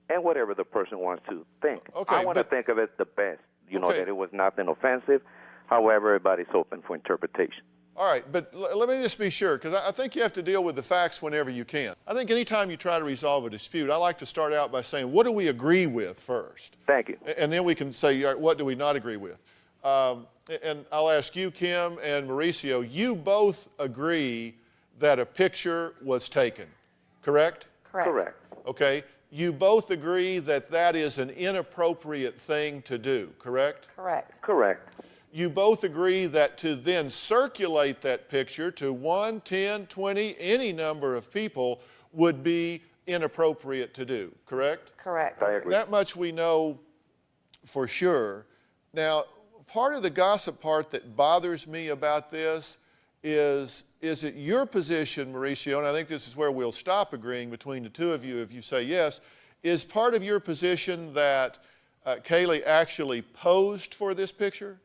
and whatever the person wants to think. Okay, I want to think of it the best. You know, that it was nothing offensive. However, everybody's open for interpretation. All right, but let me just be sure, because I think you have to deal with the facts whenever you can. I think anytime you try to resolve a dispute, I like to start out by saying, what do we agree with first? Thank you. And then we can say, what do we not agree with? And I'll ask you, Kim and Mauricio, you both agree that a picture was taken, correct? Correct. Okay. You both agree that that is an inappropriate thing to do, correct? Correct. Correct. You both agree that to then circulate that picture to 1, 10, 20, any number of people would be inappropriate to do, correct? Correct. I agree. That much we know for sure. Now, part of the gossip part that bothers me about this is it your position, Mauricio, and I think this is where we'll stop agreeing between the two of you if you say yes, is part of your position that Kaylee actually posed for this picture?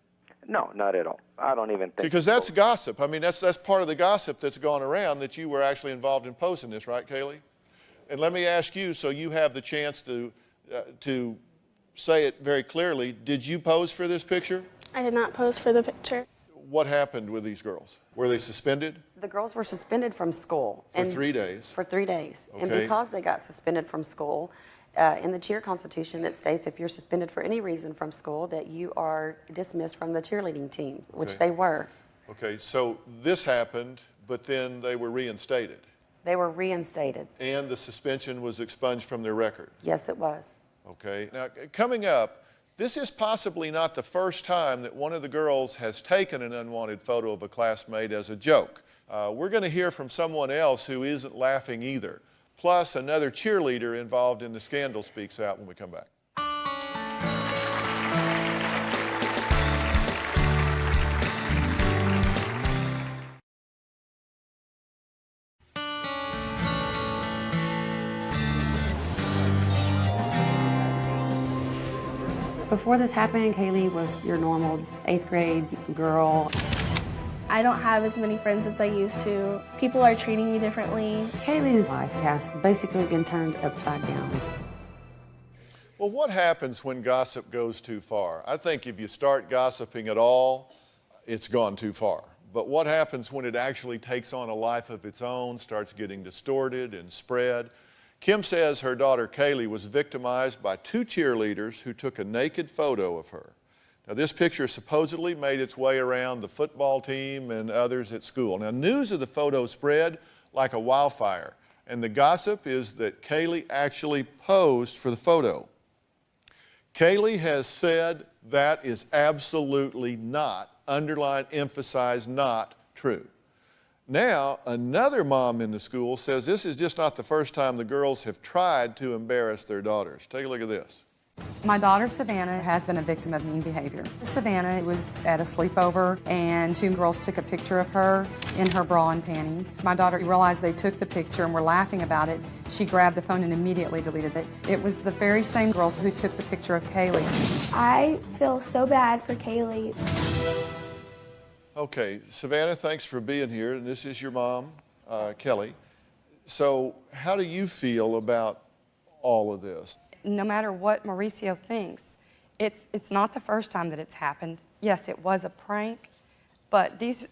No, not at all. I don't even think Because that's gossip. I mean, that's part of the gossip that's gone around, that you were actually involved in posting this, right, Kaylee? And let me ask you, so you have the chance to say it very clearly, did you pose for this picture? I did not pose for the picture. What happened with these girls? Were they suspended? The girls were suspended from school. For 3 days? For 3 days. Okay. And because they got suspended from school, in the cheer constitution, it states if you're suspended for any reason from school that you are dismissed from the cheerleading team, which they were. Okay, so this happened, but then they were reinstated. They were reinstated. And the suspension was expunged from their record. Yes, it was. Okay, now coming up, this is possibly not the first time that one of the girls has taken an unwanted photo of a classmate as a joke. We're going to hear from someone else who isn't laughing either. Plus, another cheerleader involved in the scandal speaks out when we come back. Before this happened, Kaylee was your normal 8th grade girl. I don't have as many friends as I used to. People are treating me differently. Kaylee's life has basically been turned upside down. Well, what happens when gossip goes too far? I think if you start gossiping at all, it's gone too far. But what happens when it actually takes on a life of its own, starts getting distorted and spread? Kim says her daughter Kaylee was victimized by 2 cheerleaders who took a naked photo of her. Now, this picture supposedly made its way around the football team and others at school. Now, news of the photo spread like a wildfire, and the gossip is that Kaylee actually posed for the photo. Kaylee has said that is absolutely not, underline, emphasize, not true. Now, another mom in the school says this is just not the first time the girls have tried to embarrass their daughters. Take a look at this. My daughter Savannah has been a victim of mean behavior. Savannah was at a sleepover and 2 girls took a picture of her in her bra and panties. My daughter realized they took the picture and were laughing about it. She grabbed the phone and immediately deleted it. It was the very same girls who took the picture of Kaylee. I feel so bad for Kaylee. Okay, Savannah, thanks for being here. And this is your mom, Kelly. So how do you feel about all of this? No matter what Mauricio thinks, it's not the first time that it's happened. Yes, it was a prank, but these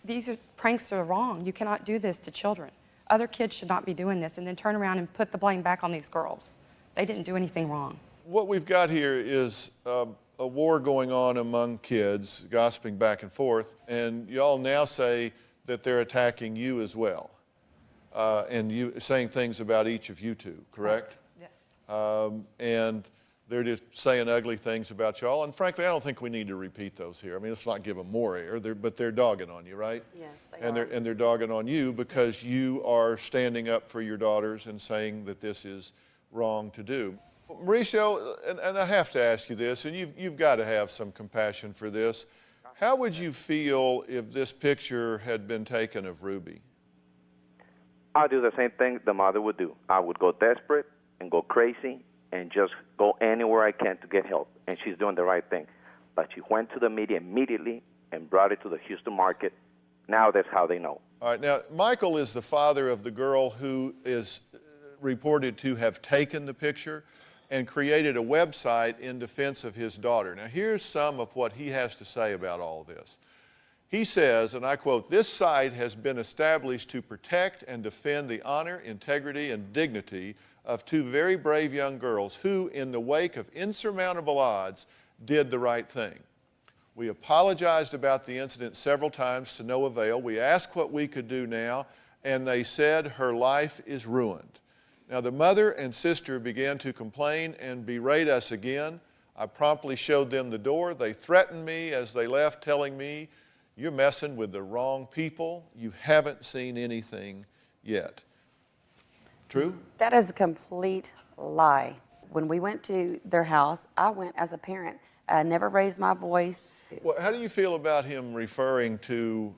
pranks are wrong. You cannot do this to children. Other kids should not be doing this and then turn around and put the blame back on these girls. They didn't do anything wrong. What we've got here is a war going on among kids, gossiping back and forth, and y'all now say that they're attacking you as well, and you saying things about each of you two, correct? Yes. And they're just saying ugly things about y'all, and frankly, I don't think we need to repeat those here. I mean, let's not give them more air, but they're dogging on you, right? Yes, they are. And they're dogging on you because you are standing up for your daughters and saying that this is wrong to do. Mauricio, and I have to ask you this, and you've got to have some compassion for this. How would you feel if this picture had been taken of Ruby? I'd do the same thing the mother would do. I would go desperate and go crazy and just go anywhere I can to get help. And she's doing the right thing. But she went to the media immediately and brought it to the Houston market. Now that's how they know. All right, now Michael is the father of the girl who is reported to have taken the picture and created a website in defense of his daughter. Now here's some of what he has to say about all this. He says, and I quote, "This site has been established to protect and defend the honor, integrity, and dignity of 2 very brave young girls who, in the wake of insurmountable odds, did the right thing. We apologized about the incident several times to no avail. We asked what we could do now, and they said her life is ruined." Now, the mother and sister began to complain and berate us again. I promptly showed them the door. They threatened me as they left, telling me, "You're messing with the wrong people. You haven't seen anything yet." True? That is a complete lie. When we went to their house, I went as a parent. I never raised my voice. Well, how do you feel about him referring to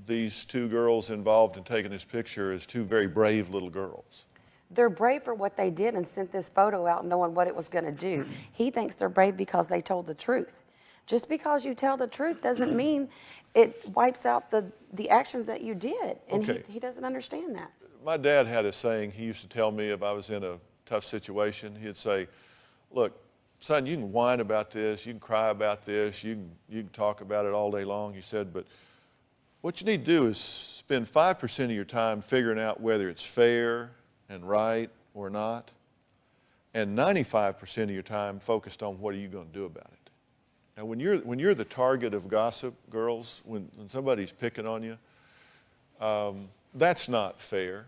these 2 girls involved in taking this picture as 2 very brave little girls? They're brave for what they did and sent this photo out knowing what it was going to do. He thinks they're brave because they told the truth. Just because you tell the truth doesn't mean it wipes out the actions that you did. And Okay. he doesn't understand that. My dad had a saying. He used to tell me if I was in a tough situation, he'd say, "Look, son, you can whine about this, you can cry about this, you can talk about it all day long," he said, "but what you need to do is spend 5% of your time figuring out whether it's fair and right or not, and 95% of your time focused on what are you going to do about it." Now, when you're the target of gossip, girls, when somebody's picking on you, that's not fair,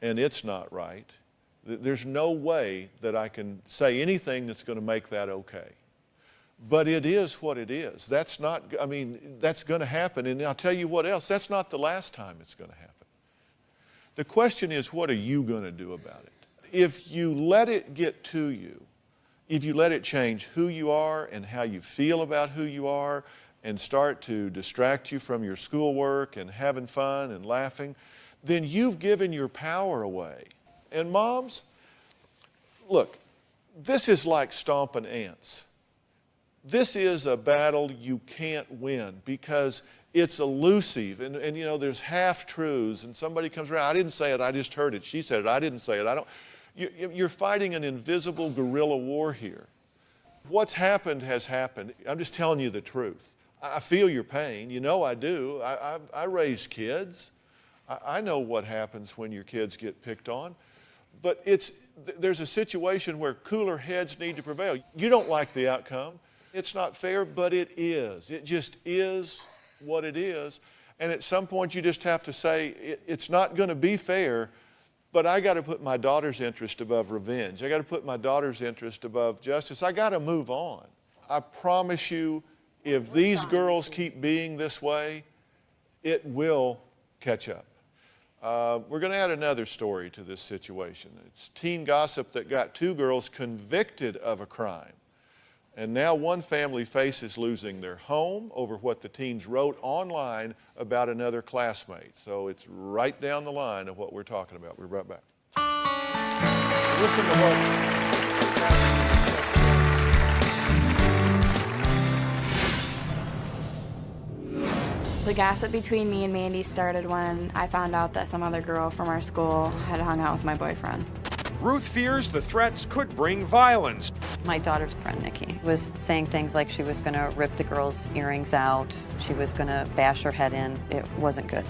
and it's not right. There's no way that I can say anything that's going to make that okay. But it is what it is. That's not, I mean, that's going to happen. And I'll tell you what else, that's not the last time it's going to happen. The question is, what are you going to do about it? If you let it get to you, if you let it change who you are and how you feel about who you are and start to distract you from your schoolwork and having fun and laughing, then you've given your power away. And moms, look, this is like stomping ants. This is a battle you can't win because it's elusive, and you know, there's half-truths, and somebody comes around, I didn't say it, I just heard it, she said it, I didn't say it, I don't. You're fighting an invisible guerrilla war here. What's happened has happened. I'm just telling you the truth. I feel your pain, you know I do. I raise kids. I know what happens when your kids get picked on, but there's a situation where cooler heads need to prevail. You don't like the outcome. It's not fair, but it is. It just is what it is. And at some point you just have to say, it's not going to be fair, but I got to put my daughter's interest above revenge. I got to put my daughter's interest above justice. I got to move on. I promise you, if these girls keep being this way, it will catch up. We're going to add another story to this situation. It's teen gossip that got 2 girls convicted of a crime. And now one family faces losing their home over what the teens wrote online about another classmate. So it's right down the line of what we're talking about. We're right back. Listen to what... The gossip between me and Mandy started when I found out that some other girl from our school had hung out with my boyfriend. Ruth fears the threats could bring violence. My daughter's friend, Nikki, was saying things like she was going to rip the girl's earrings out, she was going to bash her head in. It wasn't good.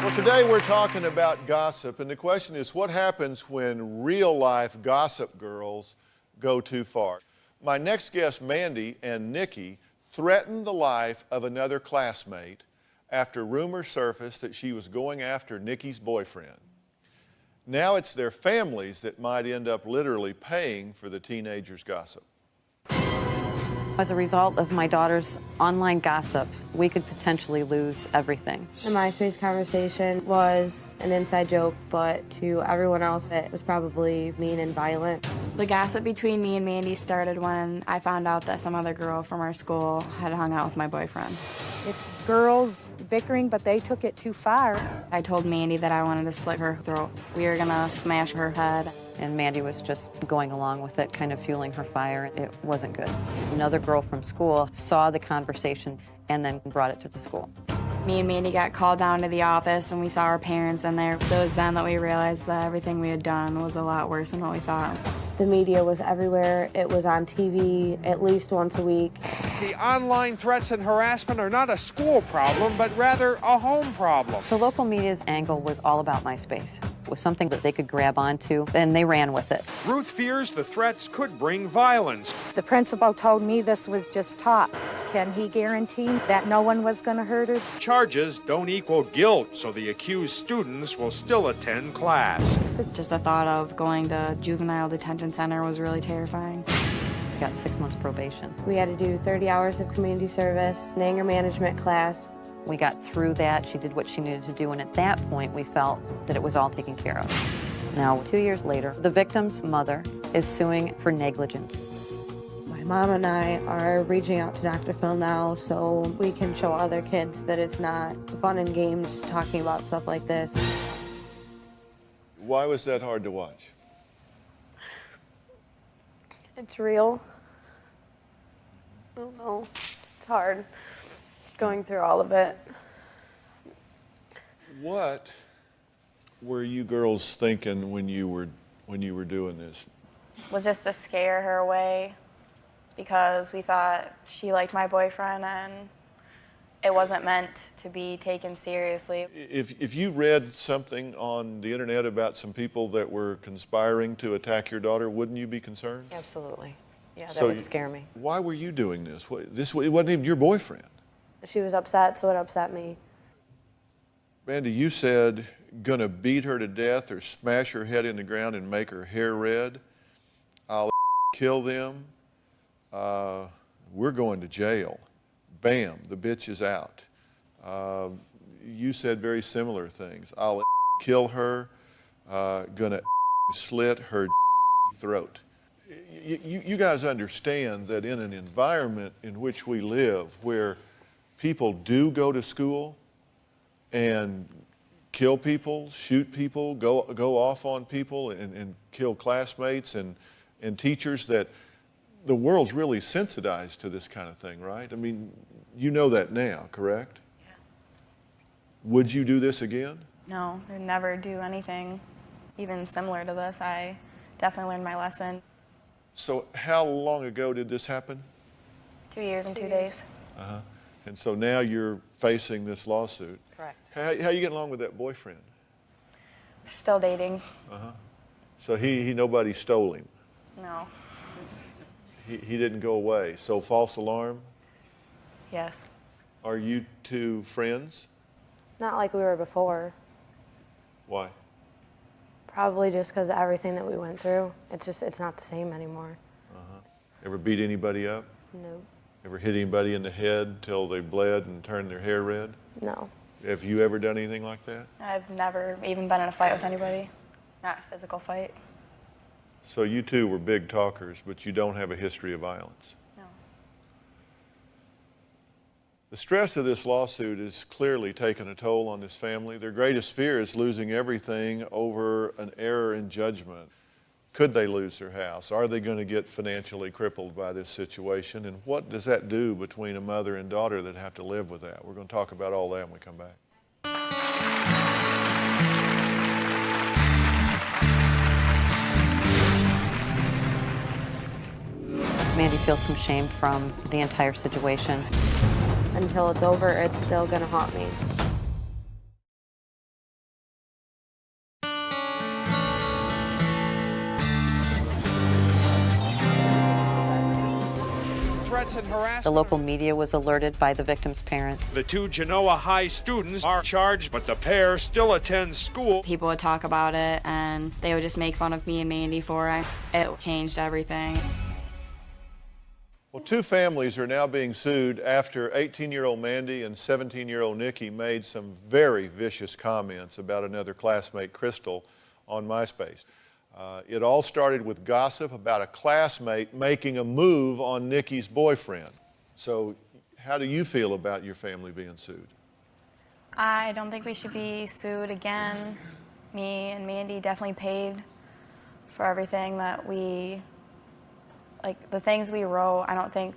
Well, today we're talking about gossip, and the question is, what happens when real-life gossip girls go too far? My next guest, Mandy and Nikki, threatened the life of another classmate after rumors surfaced that she was going after Nikki's boyfriend. Now it's their families that might end up literally paying for the teenagers' gossip. As a result of my daughter's online gossip, we could potentially lose everything. The MySpace conversation was an inside joke, but to everyone else, it was probably mean and violent. The gossip between me and Mandy started when I found out that some other girl from our school had hung out with my boyfriend. It's girls bickering, but they took it too far. I told Mandy that I wanted to slit her throat. We were gonna smash her head. And Mandy was just going along with it, kind of fueling her fire. It wasn't good. Another girl from school saw the conversation and then brought it to the school. Me and Mandy got called down to the office and we saw our parents in there. It was then that we realized that everything we had done was a lot worse than what we thought. The media was everywhere. It was on TV at least once a week. The online threats and harassment are not a school problem, but rather a home problem. The local media's angle was all about MySpace. It was something that they could grab onto, and they ran with it. Ruth fears the threats could bring violence. The principal told me this was just talk. Can he guarantee that no one was going to hurt her? Charges don't equal guilt, so the accused students will still attend class. Just the thought of going to juvenile detention center was really terrifying. We got 6 months probation. We had to do 30 hours of community service, an anger management class. We got through that. She did what she needed to do, and at that point, we felt that it was all taken care of. Now, 2 years later, the victim's mother is suing for negligence. My mom and I are reaching out to Dr. Phil now so we can show other kids that it's not fun and games talking about stuff like this. Why was that hard to watch? It's real. I don't know. It's hard going through all of it. What were you girls thinking when you were doing this? Was just to scare her away because we thought she liked my boyfriend and it wasn't meant to be taken seriously. If you read something on the internet about some people that were conspiring to attack your daughter, wouldn't you be concerned? Absolutely. Yeah, that would scare me. Why were you doing this? It wasn't even your boyfriend. She was upset, so it upset me. Mandy, you said gonna beat her to death or smash her head in the ground and make her hair red. I'll kill them. We're going to jail. Bam, the bitch is out. You said very similar things. I'll kill her, gonna slit her throat. You guys understand that in an environment in which we live, where people do go to school and kill people, shoot people, go off on people and kill classmates and teachers, that the world's really sensitized to this kind of thing, right? I mean, you know that now, correct? Yeah. Would you do this again? No, I'd never do anything even similar to this. I definitely learned my lesson. So how long ago did this happen? 2 years and 2 days. Uh-huh. And so now you're facing this lawsuit. Correct. How you getting along with that boyfriend? Still dating. Uh-huh. So nobody stole him? No. He didn't go away. So false alarm? Yes. Are you two friends? Not like we were before. Why? Probably just because of everything that we went through. It's not the same anymore. Uh-huh. Ever beat anybody up? No. Ever hit anybody in the head till they bled and turned their hair red? No. Have you ever done anything like that? I've never even been in a fight with anybody. Not a physical fight. So you two were big talkers, but you don't have a history of violence. No. The stress of this lawsuit has clearly taken a toll on this family. Their greatest fear is losing everything over an error in judgment. Could they lose their house? Are they going to get financially crippled by this situation? And what does that do between a mother and daughter that have to live with that? We're going to talk about all that when we come back. Mandy feels some shame from the entire situation. Until it's over, it's still gonna haunt me. Threats and harassment. The local media was alerted by the victim's parents. The two Genoa High students are charged, but the pair still attend school. People would talk about it, and they would just make fun of me and Mandy for it. It changed everything. Well, two families are now being sued after 18-year-old Mandy and 17-year-old Nikki made some very vicious comments about another classmate, Crystal, on MySpace. It all started with gossip about a classmate making a move on Nikki's boyfriend. So how do you feel about your family being sued? I don't think we should be sued again. Me and Mandy definitely paid for everything that we, like the things we wrote. I don't think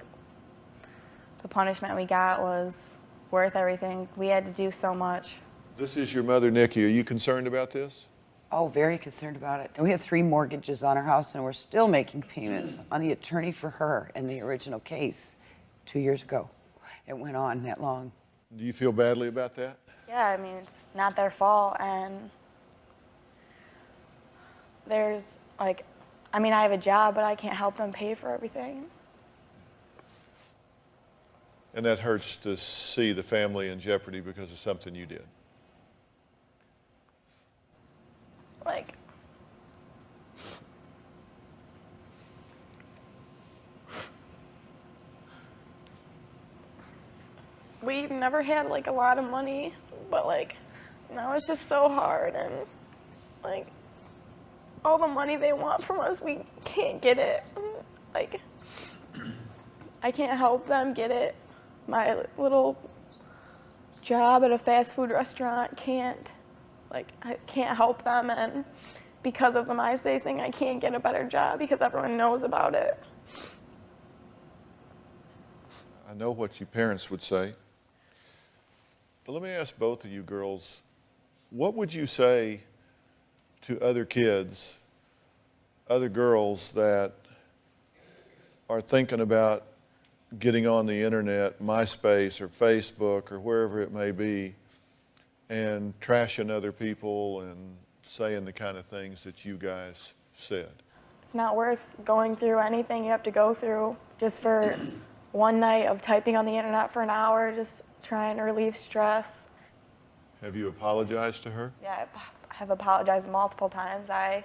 the punishment we got was worth everything. We had to do so much. This is your mother, Nikki. Are you concerned about this? Oh, very concerned about it. We have 3 mortgages on our house, and we're still making payments on the attorney for her in the original case 2 years ago. It went on that long. Do you feel badly about that? Yeah, I mean, it's not their fault, and there's, like, I mean, I have a job, but I can't help them pay for everything. And that hurts to see the family in jeopardy because of something you did. Like, we never had like a lot of money, but like now it's just so hard, and like all the money they want from us, we can't get it. Like, I can't help them get it. My little job at a fast food restaurant can't. Like, I can't help them, and because of the MySpace thing, I can't get a better job because everyone knows about it. I know what you parents would say, but let me ask both of you girls, what would you say to other kids, other girls that are thinking about getting on the internet, MySpace or Facebook or wherever it may be, and trashing other people and saying the kind of things that you guys said? It's not worth going through anything you have to go through just for one night of typing on the internet for an hour, just trying to relieve stress. Have you apologized to her? Yeah, I have apologized multiple times. I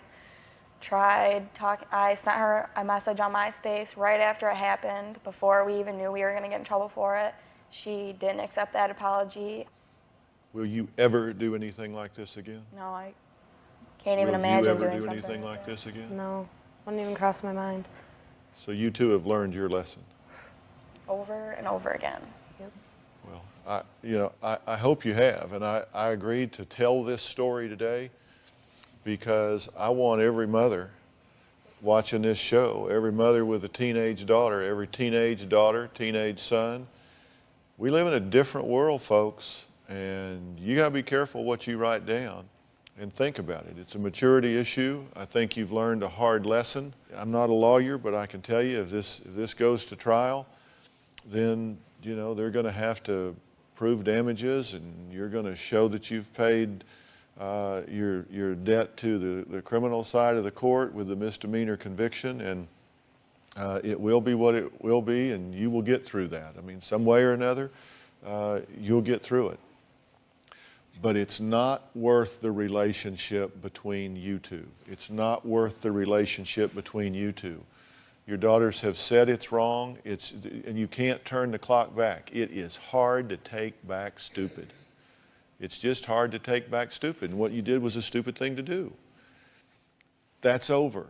sent her a message on MySpace right after it happened, before we even knew we were going to get in trouble for it. She didn't accept that apology. Will you ever do anything like this again? No, I can't even imagine doing something. Will you ever do anything like this again? No, wouldn't even cross my mind. So you two have learned your lesson. Over and over again. Yep. Well, I hope you have, and I agreed to tell this story today because I want every mother watching this show, every mother with a teenage daughter, every teenage daughter, teenage son. We live in a different world, folks, and you got to be careful what you write down and think about it. It's a maturity issue. I think you've learned a hard lesson. I'm not a lawyer, but I can tell you if this goes to trial, then they're going to have to prove damages, and you're going to show that you've paid your debt to the criminal side of the court with the misdemeanor conviction, and it will be what it will be, and you will get through that. I mean, some way or another, you'll get through it. But it's not worth the relationship between you two. It's not worth the relationship between you two. Your daughters have said it's wrong, and you can't turn the clock back. It is hard to take back stupid. It's just hard to take back stupid, and what you did was a stupid thing to do. That's over.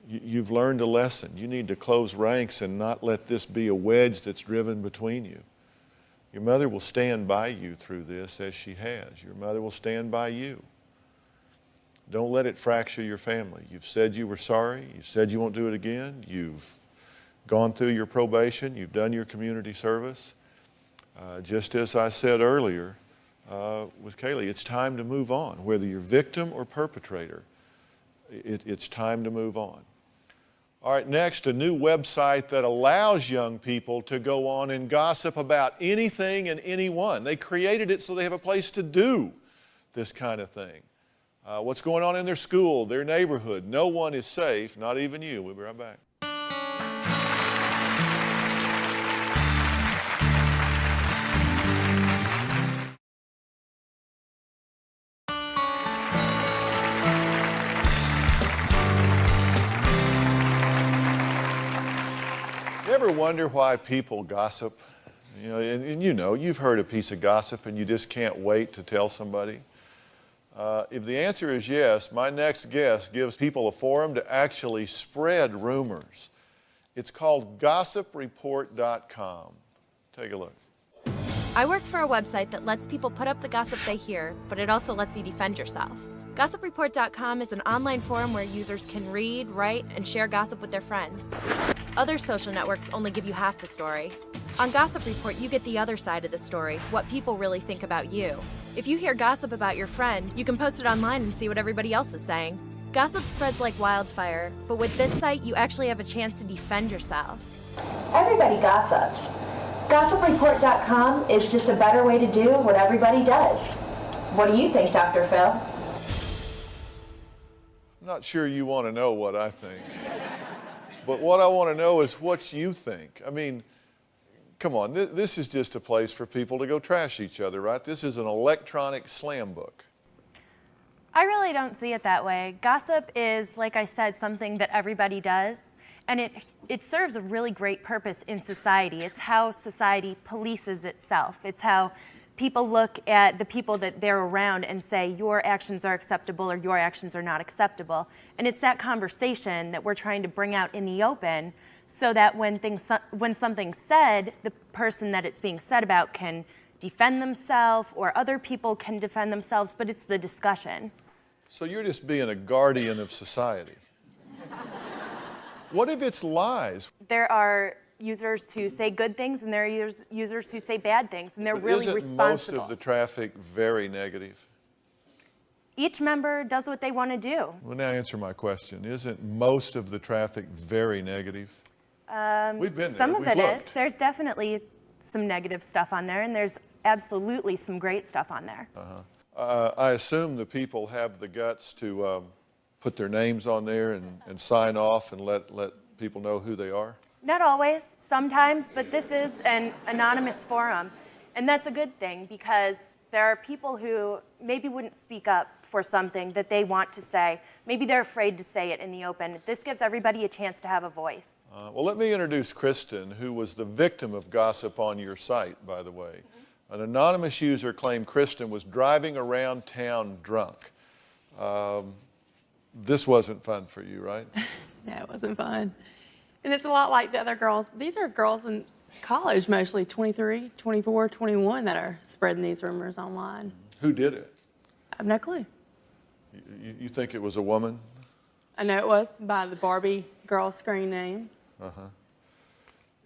You've learned a lesson. You need to close ranks and not let this be a wedge that's driven between you. Your mother will stand by you through this, as she has. Your mother will stand by you. Don't let it fracture your family. You've said you were sorry. You said you won't do it again. You've gone through your probation. You've done your community service. Just as I said earlier with Kaylee, it's time to move on. Whether you're victim or perpetrator, it's time to move on. All right, next, a new website that allows young people to go on and gossip about anything and anyone. They created it so they have a place to do this kind of thing. What's going on in their school, their neighborhood. No one is safe, not even you. We'll be right back. You ever wonder why people gossip? You've heard a piece of gossip and you just can't wait to tell somebody. If the answer is yes, my next guest gives people a forum to actually spread rumors. It's called GossipReport.com. Take a look. I work for a website that lets people put up the gossip they hear, but it also lets you defend yourself. GossipReport.com is an online forum where users can read, write, and share gossip with their friends. Other social networks only give you half the story. On Gossip Report, you get the other side of the story, what people really think about you. If you hear gossip about your friend, you can post it online and see what everybody else is saying. Gossip spreads like wildfire, but with this site, you actually have a chance to defend yourself. Everybody gossips. GossipReport.com is just a better way to do what everybody does. What do you think, Dr. Phil? I'm not sure you want to know what I think. But what I want to know is what you think. I mean, come on, this is just a place for people to go trash each other, right? This is an electronic slam book. I really don't see it that way. Gossip is, like I said, something that everybody does, and it serves a really great purpose in society. It's how society polices itself. It's how people look at the people that they're around and say, your actions are acceptable or your actions are not acceptable. And it's that conversation that we're trying to bring out in the open so that when something's said, the person that it's being said about can defend themselves or other people can defend themselves, but it's the discussion. So you're just being a guardian of society. What if it's lies? There are users who say good things and there are users who say bad things, and they're really responsible. Isn't most of the traffic very negative? Each member does what they want to do. Well, now answer my question. Isn't most of the traffic very negative? We've been there. Some of We've it looked. is. There's definitely some negative stuff on there, and there's absolutely some great stuff on there. I assume the people have the guts to put their names on there and sign off and let people know who they are? Not always, sometimes, but this is an anonymous forum, and that's a good thing because there are people who maybe wouldn't speak up for something that they want to say. Maybe they're afraid to say it in the open. This gives everybody a chance to have a voice. Well, let me introduce Kristen, who was the victim of gossip on your site, by the way. An anonymous user claimed Kristen was driving around town drunk. This wasn't fun for you, right? No, it wasn't fun. And it's a lot like the other girls. These are girls in College, mostly 23, 24, 21 that are spreading these rumors online. Who did it? I have no clue. You think it was a woman? I know it was by the Barbie girl screen name. Uh-huh.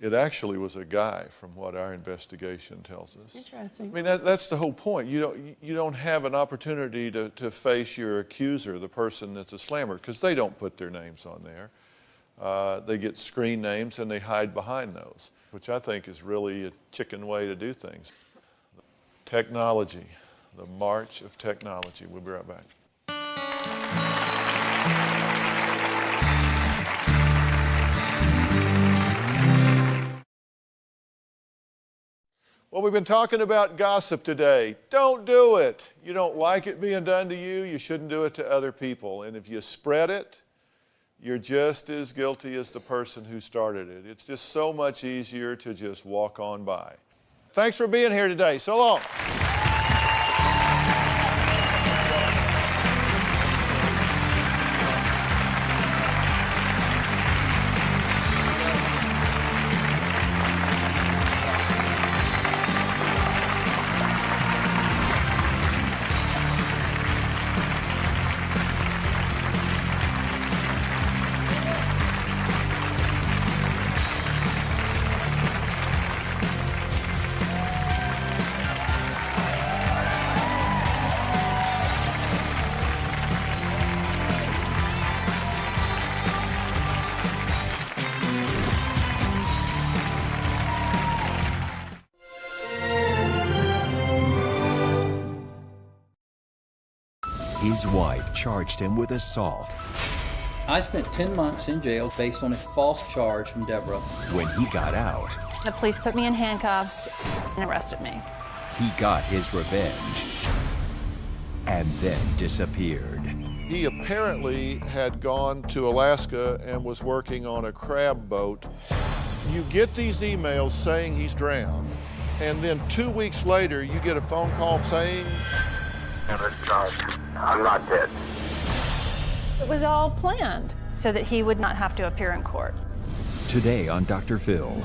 It actually was a guy, from what our investigation tells us. Interesting. I mean, that's the whole point. You don't have an opportunity to face your accuser, the person that's a slammer, because they don't put their names on there. They get screen names and they hide behind those, which I think is really a chicken way to do things. Technology, the march of technology. We'll be right back. Well, we've been talking about gossip today. Don't do it. You don't like it being done to you, you shouldn't do it to other people. And if you spread it, you're just as guilty as the person who started it. It's just so much easier to just walk on by. Thanks for being here today. So long. His wife charged him with assault. I spent 10 months in jail based on a false charge from Deborah. When he got out, the police put me in handcuffs and arrested me. he got his revenge and then disappeared. He apparently had gone to Alaska and was working on a crab boat. You get these emails saying he's drowned, and then 2 weeks later you get a phone call saying, I'm not dead. It was all planned so that he would not have to appear in court. Today on Dr. Phil,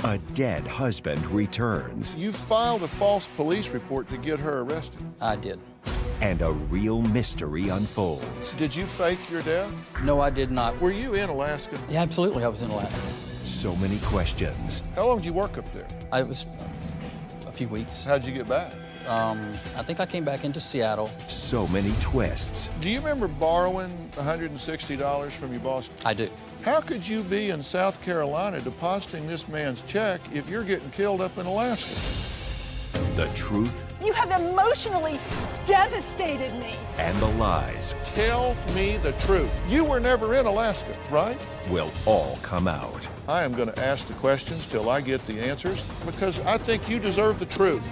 a dead husband returns. You filed a false police report to get her arrested. I did. And a real mystery unfolds. Did you fake your death? No, I did not. Were you in Alaska? Yeah, absolutely, I was in Alaska. So many questions. How long did you work up there? I was a few weeks. How'd you get back? I think I came back into Seattle. So many twists. Do you remember borrowing $160 from your boss? I do. How could you be in South Carolina depositing this man's check if you're getting killed up in Alaska? The truth You have emotionally devastated me. and the lies Tell me the truth. You were never in Alaska, right? will all come out. I am going to ask the questions till I get the answers because I think you deserve the truth.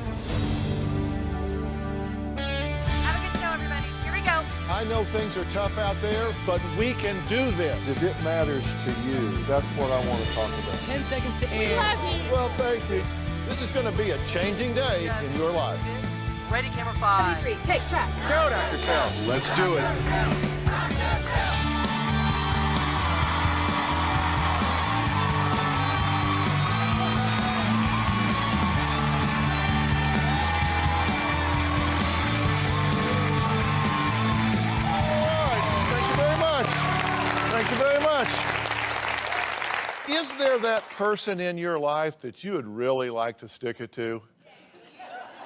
Have a good show, everybody. Here we go. I know things are tough out there, but we can do this. If it matters to you, that's what I want to talk about. 10 seconds to air. Love you. Well, thank you. This is going to be a changing day in your life. Ready, camera 5. 3, take track. Go, Dr. Phil. Let's do it. Thank you very much. Is there that person in your life that you would really like to stick it to?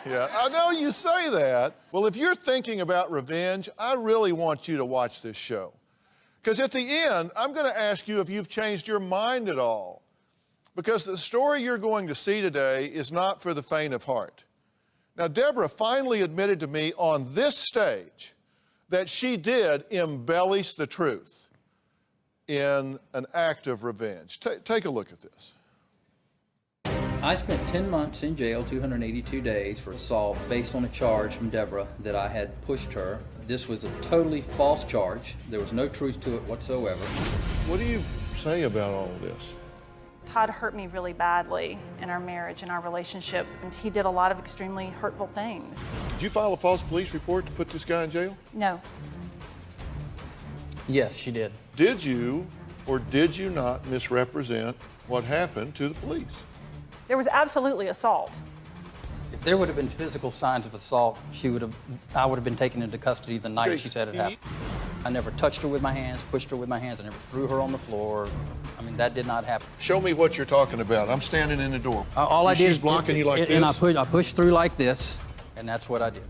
Yeah, I know you say that. Well, if you're thinking about revenge, I really want you to watch this show. Because at the end, I'm going to ask you if you've changed your mind at all. Because the story you're going to see today is not for the faint of heart. Now, Deborah finally admitted to me on this stage that she did embellish the truth in an act of revenge. Take a look at this. I spent 10 months in jail, 282 days for assault based on a charge from Deborah that I had pushed her. This was a totally false charge. There was no truth to it whatsoever. What do you say about all of this? Todd hurt me really badly in our marriage and our relationship, and he did a lot of extremely hurtful things. Did you file a false police report to put this guy in jail? No. Yes, she did. Did you or did you not misrepresent what happened to the police? There was absolutely assault. If there would have been physical signs of assault, I would have been taken into custody the night she said it happened. I never touched her with my hands, pushed her with my hands. I never threw her on the floor. I mean, that did not happen. Show me what you're talking about. I'm standing in the door. All I did She's blocking you like this? And I pushed through like this, and that's what I did.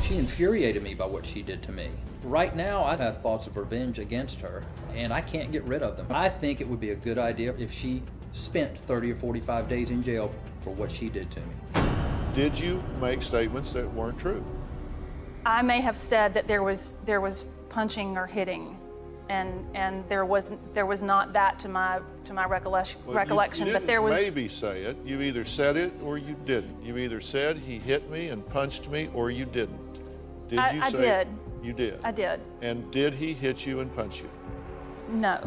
She infuriated me by what she did to me. Right now, I have thoughts of revenge against her, and I can't get rid of them. I think it would be a good idea if she spent 30 or 45 days in jail for what she did to me. Did you make statements that weren't true? I may have said that there was punching or hitting, and there was not that to my recollection. You but there was maybe say it. You either said it or you didn't. You either said he hit me and punched me or you didn't. Did you say? I did. You did. I did. And did he hit you and punch you? No.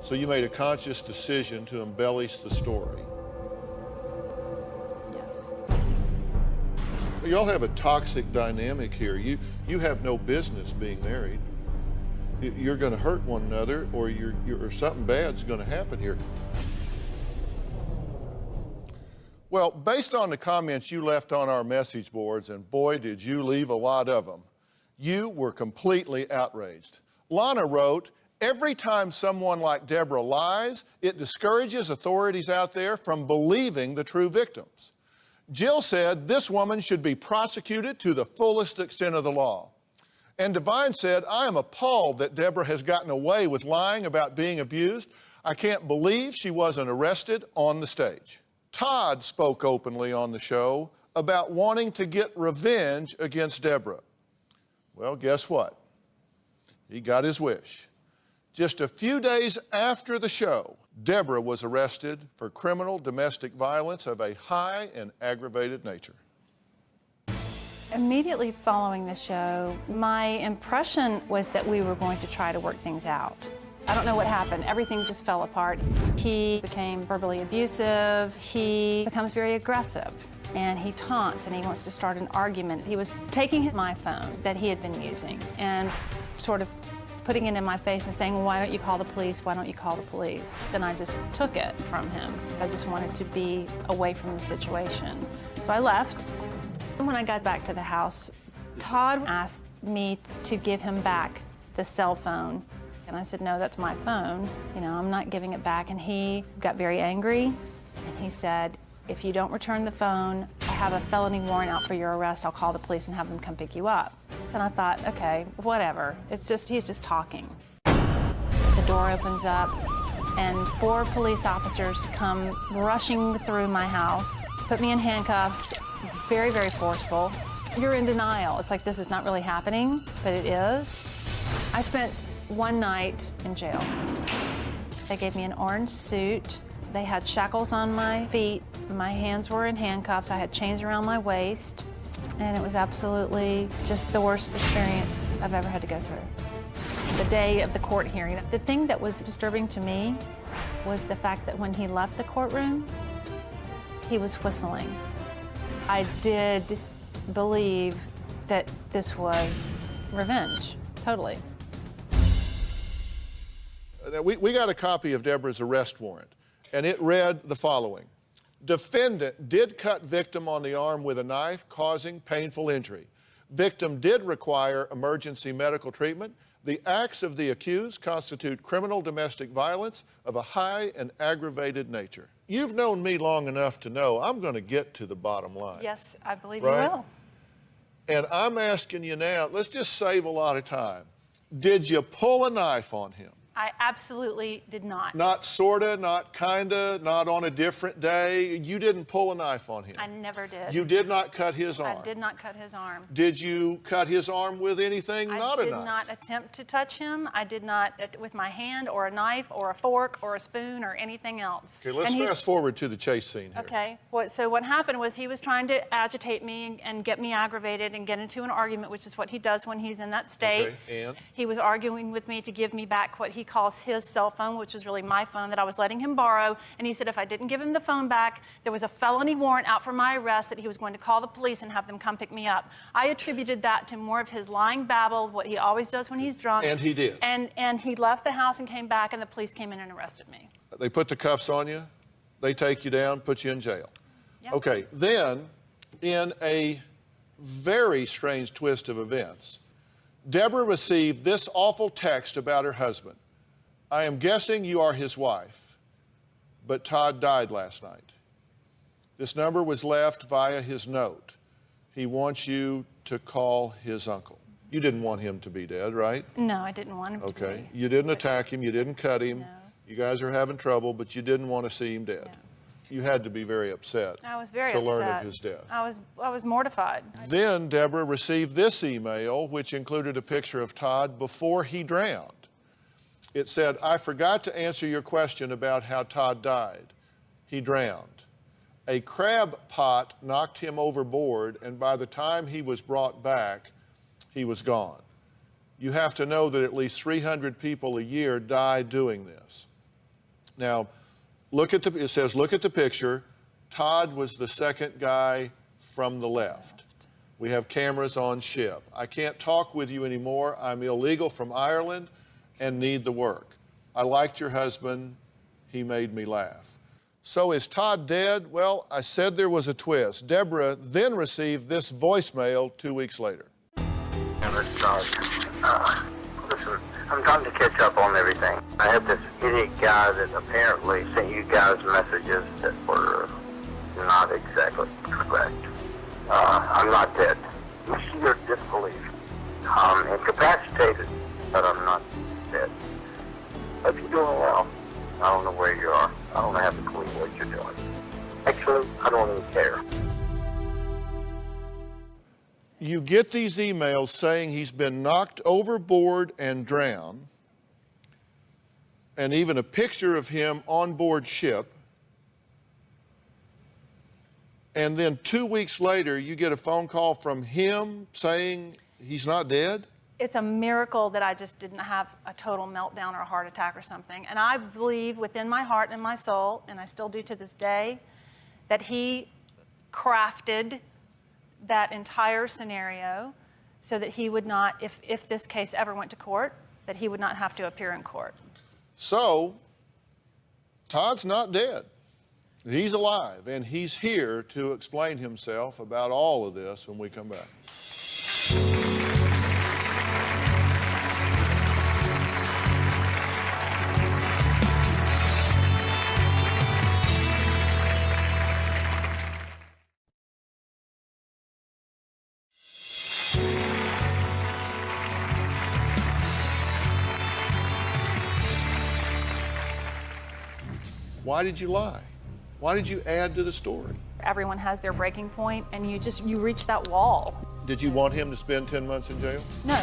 So you made a conscious decision to embellish the story. Yes. Y'all have a toxic dynamic here. You have no business being married. You're going to hurt one another, or or something bad's going to happen here. Well, based on the comments you left on our message boards, and boy, did you leave a lot of them, you were completely outraged. Lana wrote, "Every time someone like Deborah lies, it discourages authorities out there from believing the true victims." Jill said this woman should be prosecuted to the fullest extent of the law. And Divine said, "I am appalled that Deborah has gotten away with lying about being abused. I can't believe she wasn't arrested on the stage." Todd spoke openly on the show about wanting to get revenge against Deborah. Well, guess what? He got his wish. Just a few days after the show, Deborah was arrested for criminal domestic violence of a high and aggravated nature. Immediately following the show, my impression was that we were going to try to work things out. I don't know what happened. Everything just fell apart. He became verbally abusive. He becomes very aggressive. And he taunts and he wants to start an argument. He was taking my phone that he had been using and sort of putting it in my face and saying, "Well, why don't you call the police? Why don't you call the police?" Then I just took it from him. I just wanted to be away from the situation. So I left. When I got back to the house, Todd asked me to give him back the cell phone. And I said, "No, that's my phone. You know, I'm not giving it back." And he got very angry. And he said, "If you don't return the phone, I have a felony warrant out for your arrest. I'll call the police and have them come pick you up." And I thought, okay, whatever. He's just talking. The door opens up and 4 police officers come rushing through my house, put me in handcuffs, very, very forceful. You're in denial. It's like this is not really happening, but it is. I spent one night in jail. They gave me an orange suit. They had shackles on my feet. My hands were in handcuffs. I had chains around my waist. And it was absolutely just the worst experience I've ever had to go through. The day of the court hearing, the thing that was disturbing to me was the fact that when he left the courtroom, he was whistling. I did believe that this was revenge, totally. Now, we got a copy of Deborah's arrest warrant, and it read the following. Defendant did cut victim on the arm with a knife, causing painful injury. Victim did require emergency medical treatment. The acts of the accused constitute criminal domestic violence of a high and aggravated nature. You've known me long enough to know I'm going to get to the bottom line. Yes, I believe right? you will. And I'm asking you now, let's just save a lot of time. Did you pull a knife on him? I absolutely did not. Not sorta, not kinda, not on a different day. You didn't pull a knife on him. I never did. You did not cut his arm. I did not cut his arm. Did you cut his arm with anything? Not a knife. I did not attempt to touch him. I did not with my hand or a knife or a fork or a spoon or anything else. Okay, let's fast forward to the chase scene here. Okay, so what happened was he was trying to agitate me and get me aggravated and get into an argument, which is what he does when he's in that state. Okay, and? He was arguing with me to give me back what he calls his cell phone, which is really my phone that I was letting him borrow, and he said if I didn't give him the phone back, there was a felony warrant out for my arrest, that he was going to call the police and have them come pick me up. I attributed that to more of his lying babble, what he always does when he's drunk. And he did. And he left the house and came back, and the police came in and arrested me. They put the cuffs on you, they take you down, put you in jail. Yep. Okay, then, in a very strange twist of events, Deborah received this awful text about her husband. I am guessing you are his wife, but Todd died last night. This number was left via his note. He wants you to call his uncle. You didn't want him to be dead, right? No, I didn't want him to be. Okay. You didn't attack him. You didn't cut him. No. You guys are having trouble, but you didn't want to see him dead. No. You had to be very upset. I was very to upset. learn of his death. I was mortified. Then Deborah received this email, which included a picture of Todd before he drowned. It said, I forgot to answer your question about how Todd died. He drowned. A crab pot knocked him overboard, and by the time he was brought back, he was gone. You have to know that at least 300 people a year die doing this. Now, it says, look at the picture. Todd was the second guy from the left. We have cameras on ship. I can't talk with you anymore. I'm illegal from Ireland and need the work. I liked your husband. He made me laugh. So is Todd dead? Well, I said there was a twist. Deborah then received this voicemail 2 weeks later. Listen, I'm trying to catch up on everything. I have this idiot guy that apparently sent you guys messages that were not exactly correct. I'm not dead. You're disbelief. I'm incapacitated, but I'm not dead. Hope you're doing well. I don't know where you are. I don't have a clue what you're doing. Actually, I don't even care. You get these emails saying he's been knocked overboard and drowned, and even a picture of him on board ship. And then 2 weeks later, you get a phone call from him saying he's not dead? It's a miracle that I just didn't have a total meltdown or a heart attack or something. And I believe within my heart and my soul, and I still do to this day, that he crafted that entire scenario so that he would not, if this case ever went to court, that he would not have to appear in court. So, Todd's not dead. He's alive, and he's here to explain himself about all of this when we come back. Why did you lie? Why did you add to the story? Everyone has their breaking point, and you reach that wall. Did you want him to spend 10 months in jail? No,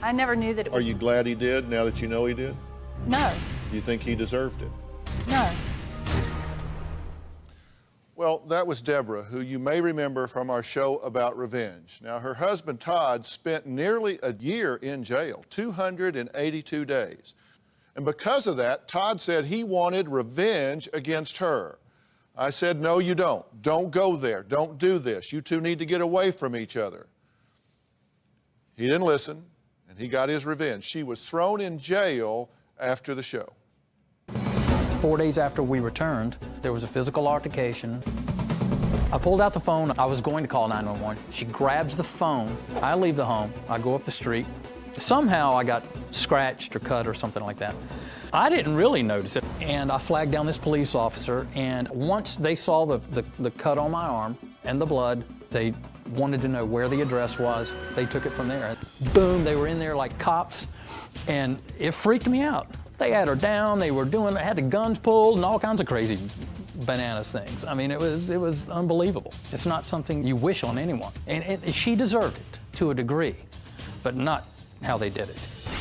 I never knew that it Are you glad he did now that you know he did? No. Do you think he deserved it? No. Well, that was Deborah, who you may remember from our show about revenge. Now, her husband, Todd, spent nearly a year in jail, 282 days. And because of that, Todd said he wanted revenge against her. I said, no, you don't. Don't go there. Don't do this. You two need to get away from each other. He didn't listen, and he got his revenge. She was thrown in jail after the show. 4 days after we returned, there was a physical altercation. I pulled out the phone. I was going to call 911. She grabs the phone. I leave the home. I go up the street. Somehow I got scratched or cut or something like that. I didn't really notice it, and I flagged down this police officer, and once they saw the cut on my arm and the blood, they wanted to know where the address was. They took it from there. Boom, they were in there like cops, and it freaked me out. They had her down, they had the guns pulled and all kinds of crazy bananas things. I mean, it was unbelievable. It's not something you wish on anyone, and she deserved it to a degree, but not how they did it.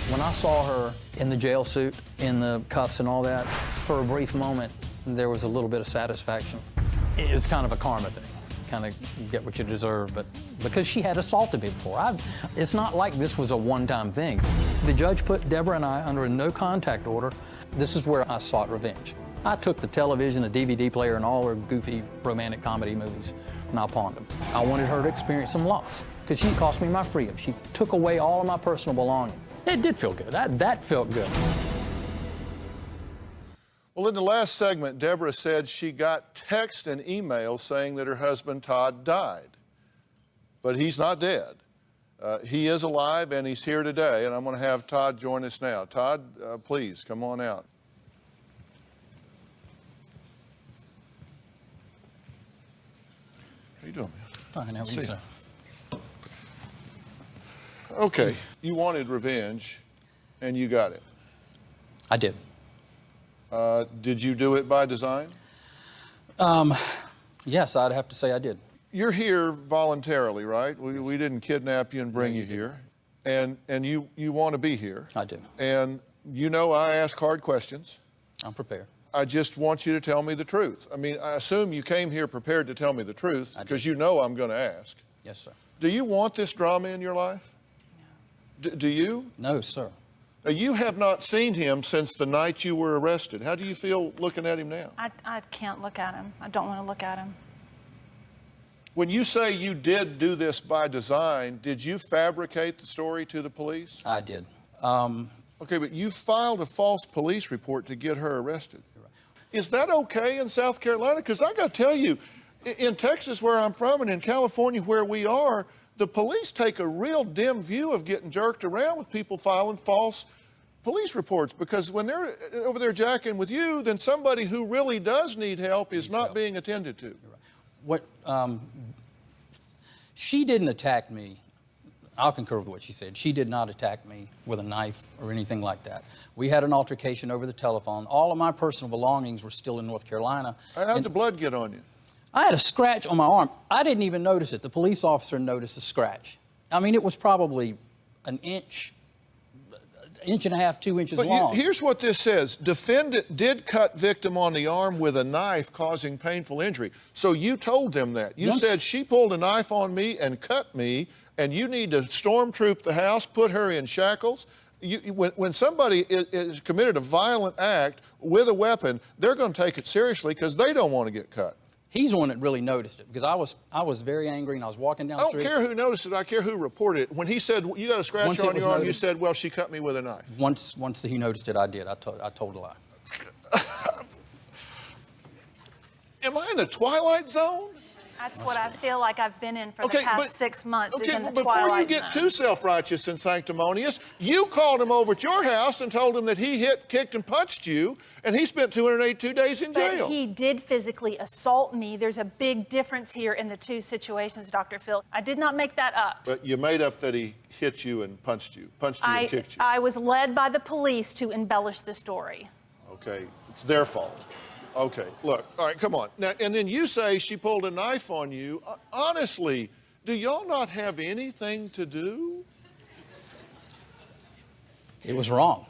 When I saw her in the jail suit, in the cuffs and all that, for a brief moment, there was a little bit of satisfaction. It's kind of a karma thing. kind of get what you deserve, but because she had assaulted me before. It's not like this was a one-time thing. The judge put Deborah and I under a no-contact order. This is where I sought revenge. I took the television, a DVD player, and all her goofy romantic comedy movies, and I pawned them. I wanted her to experience some loss, because she cost me my freedom. She took away all of my personal belongings. It did feel good. That felt good. Well, in the last segment, Deborah said she got texts and emails saying that her husband, Todd, died. But he's not dead. He is alive, and he's here today, and I'm going to have Todd join us now. Todd, please, come on out. How you doing, man? Fine, how are you, sir? Okay, you wanted revenge, and you got it. I did. Did you do it by design? Yes, I'd have to say I did. You're here voluntarily, right? We didn't kidnap you and bring you here. And you want to be here. I do. And you know I ask hard questions. I'm prepared. I just want you to tell me the truth. I mean, I assume you came here prepared to tell me the truth because you know I'm going to ask. Yes, sir. Do you want this drama in your life? No. Do you? No, sir. Now, you have not seen him since the night you were arrested. How do you feel looking at him now? I can't look at him. I don't want to look at him. When you say you did do this by design, did you fabricate the story to the police? I did. Okay, but you filed a false police report to get her arrested. Is that okay in South Carolina? Because I got to tell you, in Texas where I'm from and in California where we are, the police take a real dim view of getting jerked around with people filing false police reports, because when they're over there jacking with you, then somebody who really does need help is not being attended to. What, she didn't attack me. I'll concur with what she said. She did not attack me with a knife or anything like that. We had an altercation over the telephone. All of my personal belongings were still in North Carolina. How'd the blood get on you? I had a scratch on my arm. I didn't even notice it. The police officer noticed the scratch. I mean, it was probably an inch and a half, 2 inches long. Here's what this says. Defendant did cut victim on the arm with a knife, causing painful injury. So you told them that. You said she pulled a knife on me and cut me, and you need to stormtroop the house, put her in shackles. When somebody is committed a violent act with a weapon, they're going to take it seriously because they don't want to get cut. He's the one that really noticed it, because I was very angry and I was walking down the street. I don't care who noticed it. I care who reported it. When he said, you got a scratch on your arm, you said, well, she cut me with a knife. Once he noticed it, I did. I told a lie. Am I in the twilight zone? That's what I feel like I've been in for the past 6 months. Okay, is in the before you twilight get zone. too self-righteous and sanctimonious, you called him over at your house and told him that he hit, kicked, and punched you, and he spent 282 days in jail. But he did physically assault me. There's a big difference here in the two situations, Dr. Phil. I did not make that up. But you made up that he hit you and punched you and kicked you. I was led by the police to embellish the story. Okay, it's their fault. Okay, look, all right, come on. Now, and then you say she pulled a knife on you. Honestly, do y'all not have anything to do? It was wrong,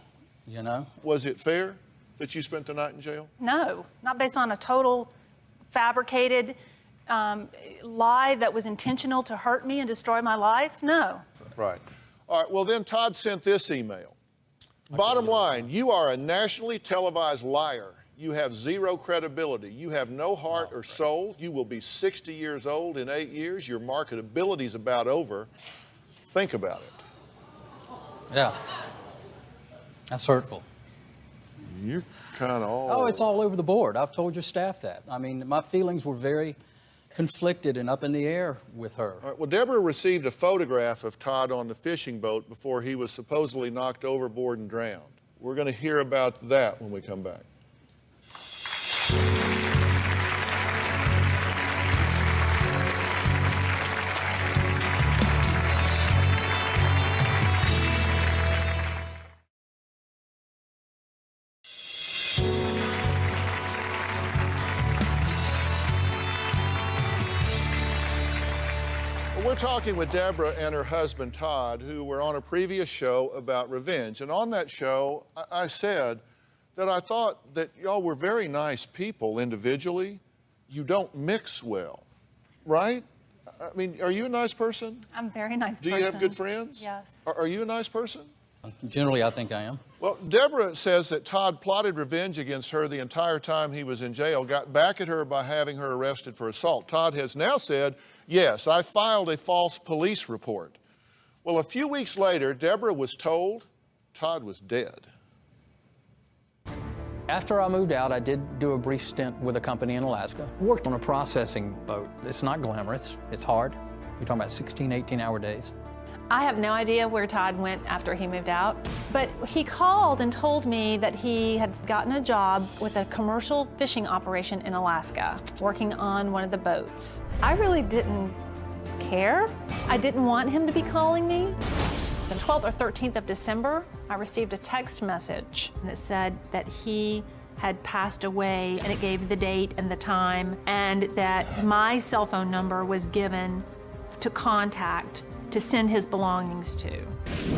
you know? Was it fair that you spent the night in jail? No, not based on a total fabricated lie that was intentional to hurt me and destroy my life. No. Right. All right, well, then Todd sent this email. Bottom line, you are a nationally televised liar. You have zero credibility. You have no heart or soul. You will be 60 years old in 8 years. Your marketability is about over. Think about it. Yeah. That's hurtful. You're kind of all... Oh, it's all over the board. I've told your staff that. I mean, my feelings were very conflicted and up in the air with her. All right, well, Deborah received a photograph of Todd on the fishing boat before he was supposedly knocked overboard and drowned. We're going to hear about that when we come back. We're talking with Deborah and her husband, Todd, who were on a previous show about revenge. And on that show, I said that I thought that y'all were very nice people individually. You don't mix well. right? I mean, are you a nice person? I'm a very nice Do person. you have good friends? Yes. Are you a nice person? Generally, I think I am. Well, Deborah says that Todd plotted revenge against her the entire time he was in jail, got back at her by having her arrested for assault. Todd has now said, yes, I filed a false police report. Well, a few weeks later, Deborah was told Todd was dead. After I moved out, I did do a brief stint with a company in Alaska. Worked on a processing boat. It's not glamorous. It's hard. You're talking about 16, 18-hour days. I have no idea where Todd went after he moved out, but he called and told me that he had gotten a job with a commercial fishing operation in Alaska, working on one of the boats. I really didn't care. I didn't want him to be calling me. The 12th or 13th of December, I received a text message that said that he had passed away, and it gave the date and the time, and that my cell phone number was given to contact to send his belongings to.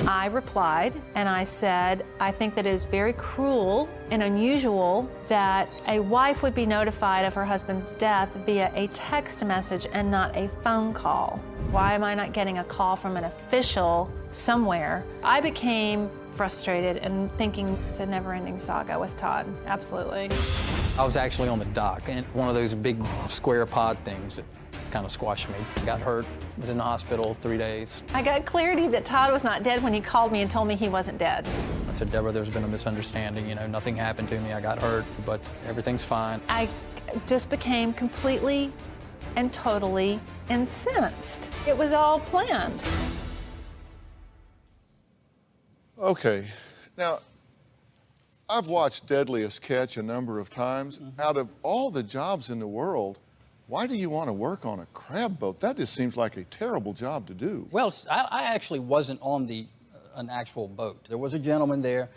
I replied and I said, I think that it is very cruel and unusual that a wife would be notified of her husband's death via a text message and not a phone call. Why am I not getting a call from an official somewhere? I became frustrated and thinking it's a never-ending saga with Todd, absolutely. I was actually on the dock, and one of those big square pod things that kind of squashed me. Got hurt, was in the hospital 3 days. I got clarity that Todd was not dead when he called me and told me he wasn't dead. I said, Deborah, there's been a misunderstanding. You know, nothing happened to me. I got hurt, but everything's fine. I just became completely and totally incensed. It was all planned. Okay, now, I've watched Deadliest Catch a number of times. Out of all the jobs in the world, why do you want to work on a crab boat? That just seems like a terrible job to do. Well, I actually wasn't on an actual boat. There was a gentleman there,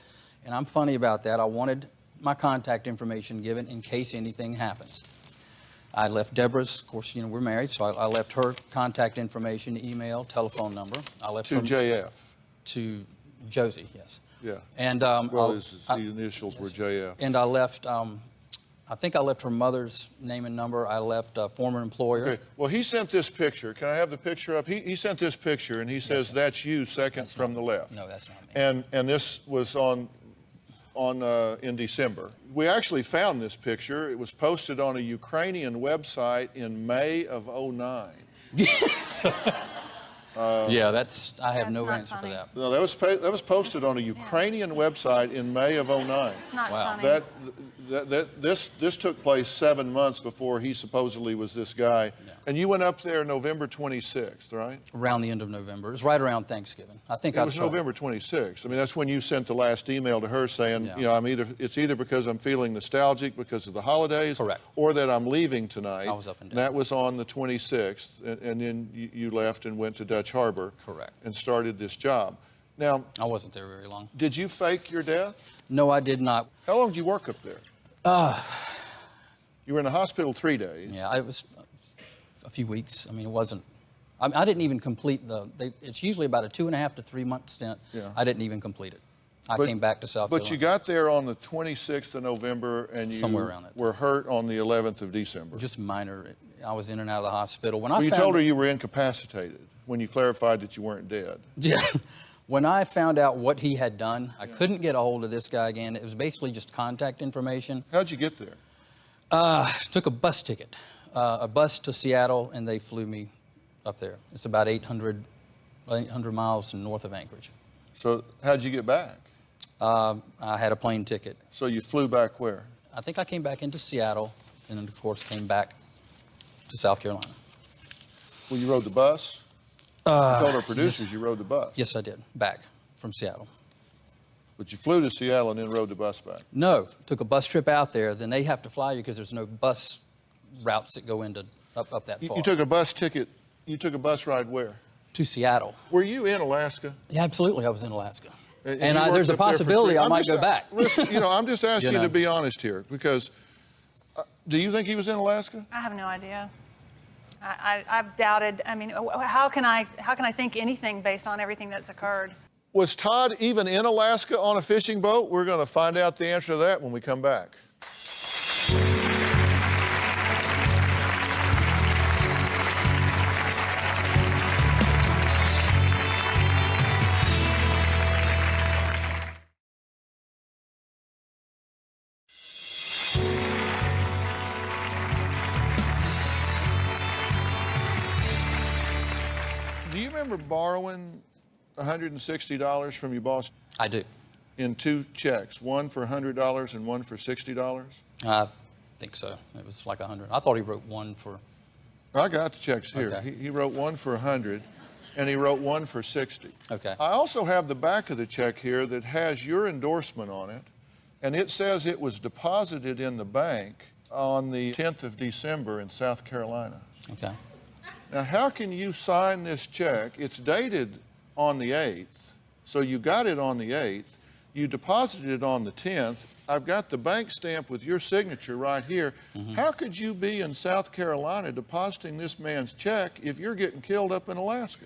and I'm funny about that. I wanted my contact information given in case anything happens. I left Deborah's, of course, you know, we're married, so I left her contact information, email, telephone number. I left To her, JF? To Josie, yes. Yeah. And well, the initials were JF. And I left, I think I left her mother's name and number. I left a former employer. Okay, well, he sent this picture. Can I have the picture up? He sent this picture, and he says, that's you, second from the left. No, that's not me. And this was in December. We actually found this picture. It was posted on a Ukrainian website in May of '09. Yes. Yeah, I have no answer for that. No, that was posted on a Ukrainian website in May of '09. It's not funny. This took place 7 months before he supposedly was this guy. Yeah. And you went up there November 26th, right? Around the end of November. It was right around Thanksgiving. I think it was November 26th. I mean, that's when you sent the last email to her saying, you know, it's either because I'm feeling nostalgic because of the holidays, correct, or that I'm leaving tonight. I was up and down. That was on the 26th, and then you left and went to Dutch Harbor. Correct. And started this job. Now, I wasn't there very long. Did you fake your death? No, I did not. How long did you work up there? You were in the hospital 3 days. Yeah, it was a few weeks. I mean, it wasn't. I didn't even complete it's usually about a 2.5 to 3 month stint. Yeah. I didn't even complete it. I came back to South Carolina. But you got there on the 26th of November, and you were hurt on the 11th of December. Just minor. I was in and out of the hospital. You told her you were incapacitated when you clarified that you weren't dead. Yeah. When I found out what he had done, I couldn't get a hold of this guy again. It was basically just contact information. How'd you get there? Took a bus ticket, a bus to Seattle, and they flew me up there. It's about 800 miles north of Anchorage. So how'd you get back? I had a plane ticket. So you flew back where? I think I came back into Seattle, and then, of course, came back to South Carolina. Well, you rode the bus? You told our producers you rode the bus. Yes, I did, back from Seattle. But you flew to Seattle and then rode the bus back? No, took a bus trip out there. Then they have to fly you because there's no bus routes that go into up that far. You took a bus ticket. You took a bus ride where? To Seattle. Were you in Alaska? Yeah, absolutely. I was in Alaska. And there's a possibility I might go back. Listen, you know, I'm just asking you to be honest here, because do you think he was in Alaska? I have no idea. I've doubted. I mean, how can I think anything based on everything that's occurred? Was Todd even in Alaska on a fishing boat? We're going to find out the answer to that when we come back. remember borrowing $160 from your boss? I do. In 2 checks, one for $100 and one for $60? I think so. It was like 100. I thought he wrote one for... I got the checks here. Okay. He wrote one for 100 and he wrote one for 60. Okay. I also have the back of the check here that has your endorsement on it, and it says it was deposited in the bank on the 10th of December in South Carolina. Okay. Now, how can you sign this check? It's dated on the 8th, so you got it on the 8th. You deposited it on the 10th. I've got the bank stamp with your signature right here. How could you be in South Carolina depositing this man's check if you're getting killed up in Alaska?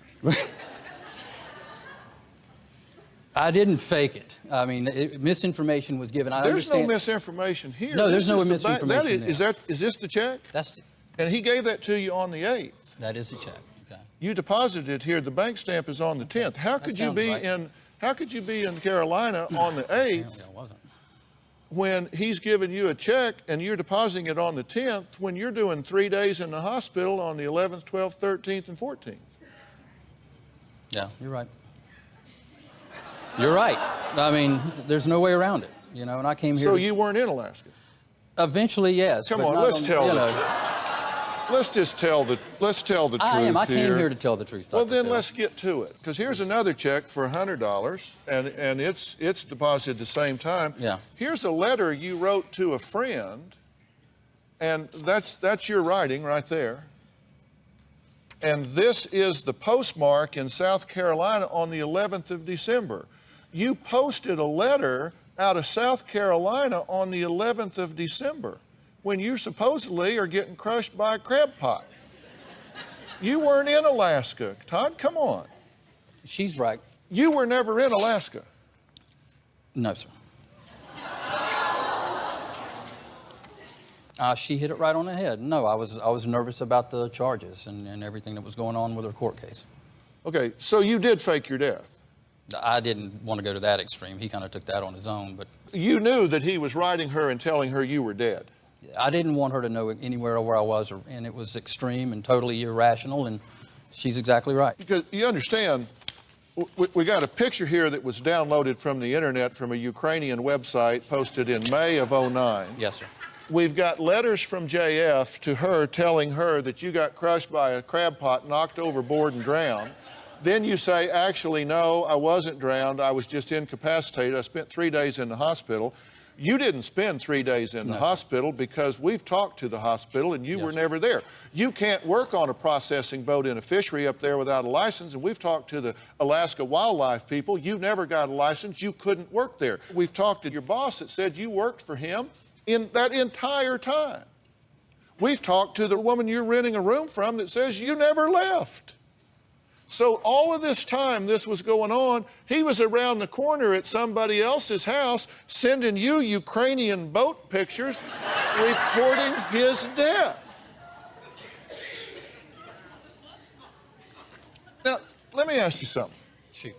I didn't fake it. I mean, misinformation was given. There's no misinformation here. No, there's no This is the misinformation there. Is this the check? That's. And he gave that to you on the 8th. That is the check. Okay. You deposited it here. The bank stamp is on the 10th. How could you be in? How could you be in Carolina on the 8th when he's giving you a check and you're depositing it on the 10th when you're doing 3 days in the hospital on the 11th, 12th, 13th, and 14th? Yeah, you're right. You're right. I mean, there's no way around it, you know, and I came here... So you weren't in Alaska? Eventually, yes. Come on, let's tell Let's just tell the truth. I am. I came here to tell the truth. Well, then let's get to it. Because here's another check for $100, and it's deposited at the same time. Yeah. Here's a letter you wrote to a friend, and that's your writing right there. And this is the postmark in South Carolina on the 11th of December. You posted a letter out of South Carolina on the 11th of December when you supposedly are getting crushed by a crab pot. You weren't in Alaska. Todd, come on. She's right. You were never in Alaska. No, sir. She hit it right on the head. No, I was nervous about the charges and everything that was going on with her court case. Okay, so you did fake your death. I didn't want to go to that extreme. He kind of took that on his own, but... You knew that he was writing her and telling her you were dead. I didn't want her to know anywhere where I was, and it was extreme and totally irrational, and she's exactly right. Because you understand, we got a picture here that was downloaded from the internet from a Ukrainian website posted in May of '09. Yes, sir. We've got letters from JF to her telling her that you got crushed by a crab pot, knocked overboard, and drowned. Then you say, actually, no, I wasn't drowned. I was just incapacitated. I spent 3 days in the hospital. You didn't spend 3 days in the hospital because we've talked to the hospital and you were never there. You can't work on a processing boat in a fishery up there without a license, and we've talked to the Alaska wildlife people. You never got a license. You couldn't work there. We've talked to your boss that said you worked for him in that entire time. We've talked to the woman you're renting a room from that says you never left. So all of this time this was going on, he was around the corner at somebody else's house sending you Ukrainian boat pictures reporting his death. Now, let me ask you something. Shoot.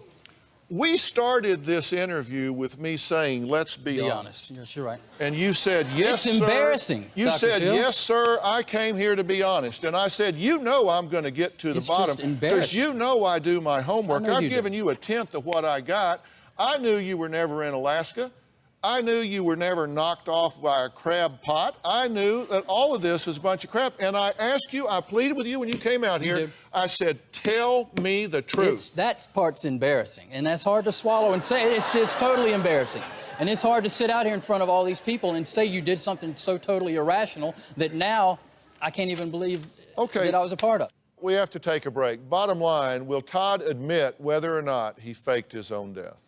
We started this interview with me saying, let's be honest. Yes, you're right. And you said, yes, it's sir. Embarrassing, You Dr. said, Phil. yes, sir, I came here to be honest. And I said, you know I'm going to get to the It's bottom. just embarrassing. Because you know I do my homework. I know I've you given do. you a tenth of what I got. I knew you were never in Alaska. I knew you were never knocked off by a crab pot. I knew that all of this was a bunch of crap. And I asked you, I pleaded with you when you came out here. I said, tell me the truth. That part's embarrassing, and that's hard to swallow and say. It's just totally embarrassing. And it's hard to sit out here in front of all these people and say you did something so totally irrational that now I can't even believe that I was a part of. We have to take a break. Bottom line, will Todd admit whether or not he faked his own death?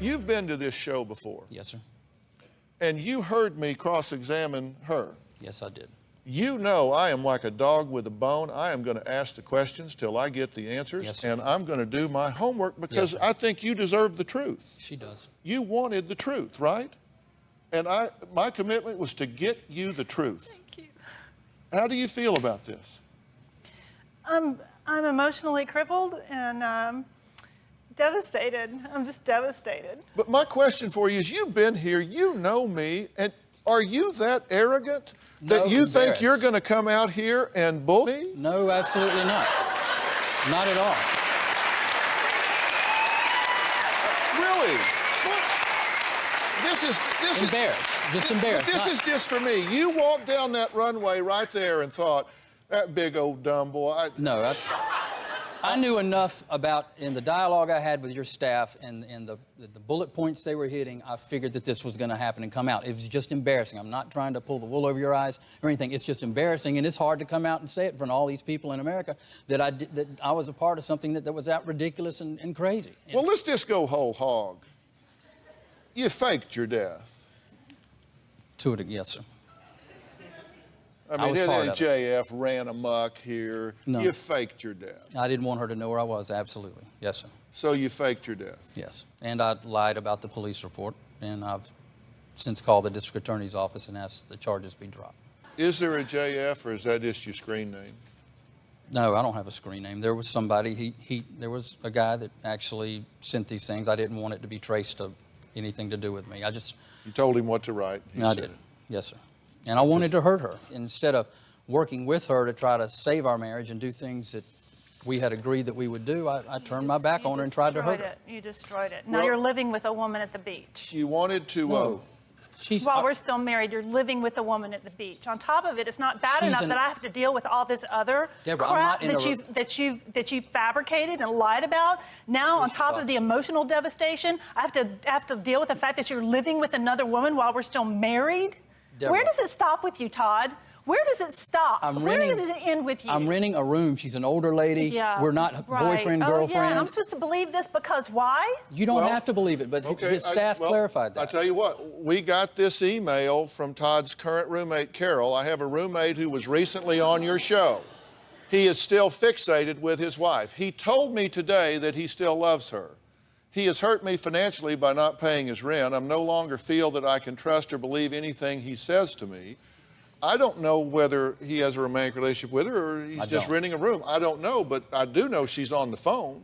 You've been to this show before. Yes, sir. And you heard me cross-examine her. Yes, I did. You know I am like a dog with a bone. I am going to ask the questions till I get the answers, Yes, sir. and I'm going to do my homework because Yes, sir. I think you deserve the truth. She does. You wanted the truth, right? And my commitment was to get you the truth. Thank you. How do you feel about this? I'm emotionally crippled and devastated. I'm just devastated. But my question for you is, you've been here, you know me, and are you that arrogant that you think you're going to come out here and bull me? No, absolutely not. Not at all. Really? This is embarrassed. Just embarrassed. This is just for me. You walked down that runway right there and thought, that big old dumb boy. No, I knew enough about, in the dialogue I had with your staff and the bullet points they were hitting, I figured that this was going to happen and come out. It was just embarrassing. I'm not trying to pull the wool over your eyes or anything. It's just embarrassing, and it's hard to come out and say it in front of all these people in America that I was a part of something that was out ridiculous and crazy. Well, let's just go whole hog. You faked your death. Yes, sir. I mean, JF ran amok here. No. You faked your death. I didn't want her to know where I was, absolutely. Yes, sir. So you faked your death? Yes. And I lied about the police report, and I've since called the district attorney's office and asked the charges be dropped. Is there a JF, or is that just your screen name? No, I don't have a screen name. There was somebody, there was a guy that actually sent these things. I didn't want it to be traced to anything to do with me. You told him what to write? I did. Yes, sir. And I wanted to hurt her. Instead of working with her to try to save our marriage and do things that we had agreed that we would do, I turned my back on her and tried to hurt her. You destroyed it. Now you're living with a woman at the beach. You wanted to... While we're still married, you're living with a woman at the beach. On top of it, it's not bad enough that I have to deal with all this other crap that you've fabricated and lied about. Now, on top of the emotional devastation, I have to deal with the fact that you're living with another woman while we're still married. Where does it stop with you, Todd? Where does it stop? Where does it end with you? I'm renting a room. She's an older lady. Yeah, we're not boyfriend, girlfriend. Oh, yeah, and I'm supposed to believe this because why? You don't have to believe it, but his staff clarified that. I tell you what, we got this email from Todd's current roommate, Carol. I have a roommate who was recently on your show. He is still fixated with his wife. He told me today that he still loves her. He has hurt me financially by not paying his rent. I no longer feel that I can trust or believe anything he says to me. I don't know whether he has a romantic relationship with her or he's just renting a room. I don't know, but I do know she's on the phone.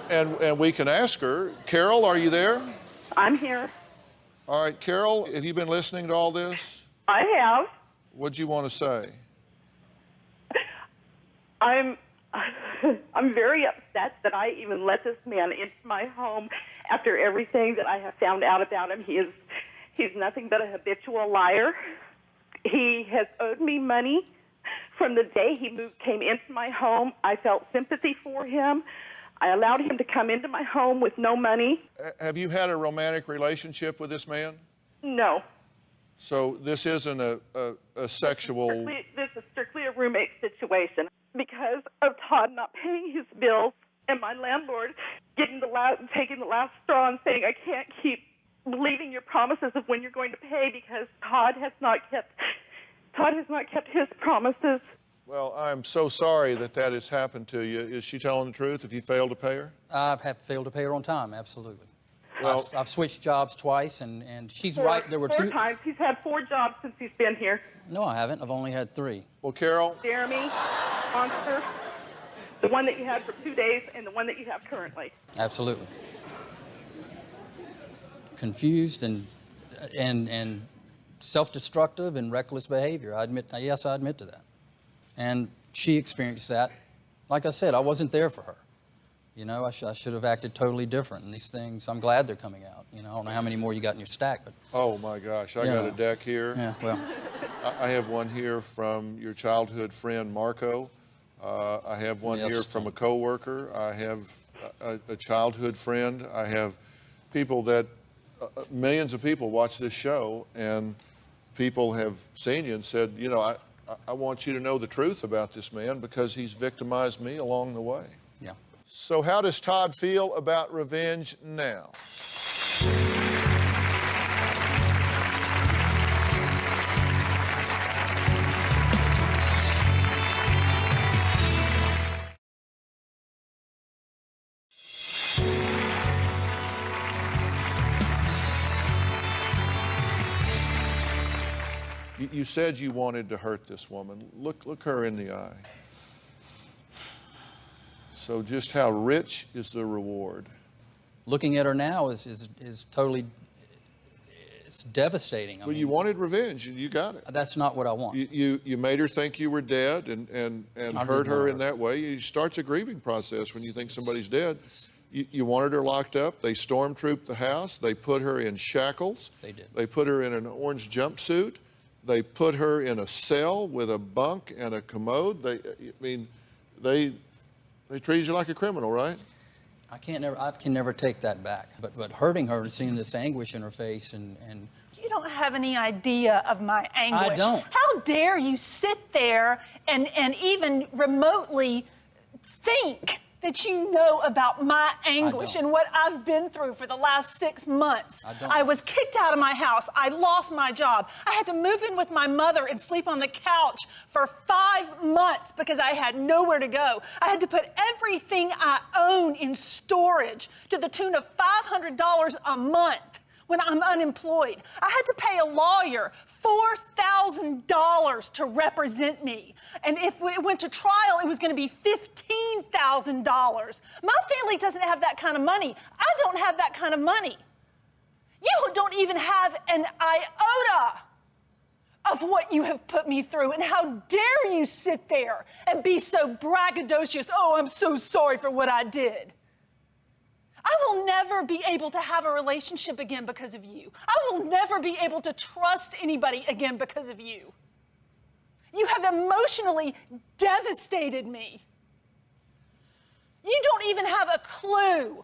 And we can ask her. Carol, are you there? I'm here. All right, Carol, have you been listening to all this? I have. What'd you want to say? I'm very upset that I even let this man into my home after everything that I have found out about him. He's nothing but a habitual liar. He has owed me money from the day he came into my home. I felt sympathy for him. I allowed him to come into my home with no money. Have you had a romantic relationship with this man? No. So this isn't a sexual... This is strictly a roommate situation. Because of Todd not paying his bills and my landlord taking the last straw and saying, I can't keep believing your promises of when you're going to pay because Todd has not kept his promises. Well, I'm so sorry that has happened to you. Is she telling the truth if you failed to pay her? I've failed to pay her on time, absolutely. Well, I've switched jobs twice, and she's right. There were 4 times. He's had 4 jobs since he's been here. No, I haven't. I've only had 3. Well, Carol? Jeremy, Monster, the one that you had for 2 days, and the one that you have currently. Absolutely. Confused and self-destructive and reckless behavior. Yes, I admit to that. And she experienced that. Like I said, I wasn't there for her. You know, I should have acted totally different. And these things, I'm glad they're coming out. You know, I don't know how many more you got in your stack, but... Oh, my gosh. I got a deck here. Yeah, well... I have one here from your childhood friend, Marco. I have one here from a coworker. I have a childhood friend. I have people that... millions of people watch this show, and people have seen you and said, you know, I want you to know the truth about this man because he's victimized me along the way. Yeah. So how does Todd feel about revenge now? You said you wanted to hurt this woman. Look her in the eye. So just how rich is the reward? Looking at her now is totally, it's devastating. Well, you wanted revenge, and you got it. That's not what I want. You made her think you were dead and hurt her in that way. It starts a grieving process when you think somebody's dead. You wanted her locked up. They stormtrooped the house. They put her in shackles. They did. They put her in an orange jumpsuit. They put her in a cell with a bunk and a commode. They treated you like a criminal, right? I can never take that back. But hurting her and seeing this anguish in her face and You don't have any idea of my anguish. I don't. How dare you sit there and even remotely think that you know about my anguish and what I've been through for the last 6 months. I was kicked out of my house. I lost my job. I had to move in with my mother and sleep on the couch for 5 months because I had nowhere to go. I had to put everything I own in storage to the tune of $500 a month when I'm unemployed. I had to pay a lawyer $4,000 to represent me. And if it went to trial, it was going to be $15,000. My family doesn't have that kind of money. I don't have that kind of money. You don't even have an iota of what you have put me through. And how dare you sit there and be so braggadocious? Oh, I'm so sorry for what I did. I will never be able to have a relationship again because of you. I will never be able to trust anybody again because of you. You have emotionally devastated me. You don't even have a clue.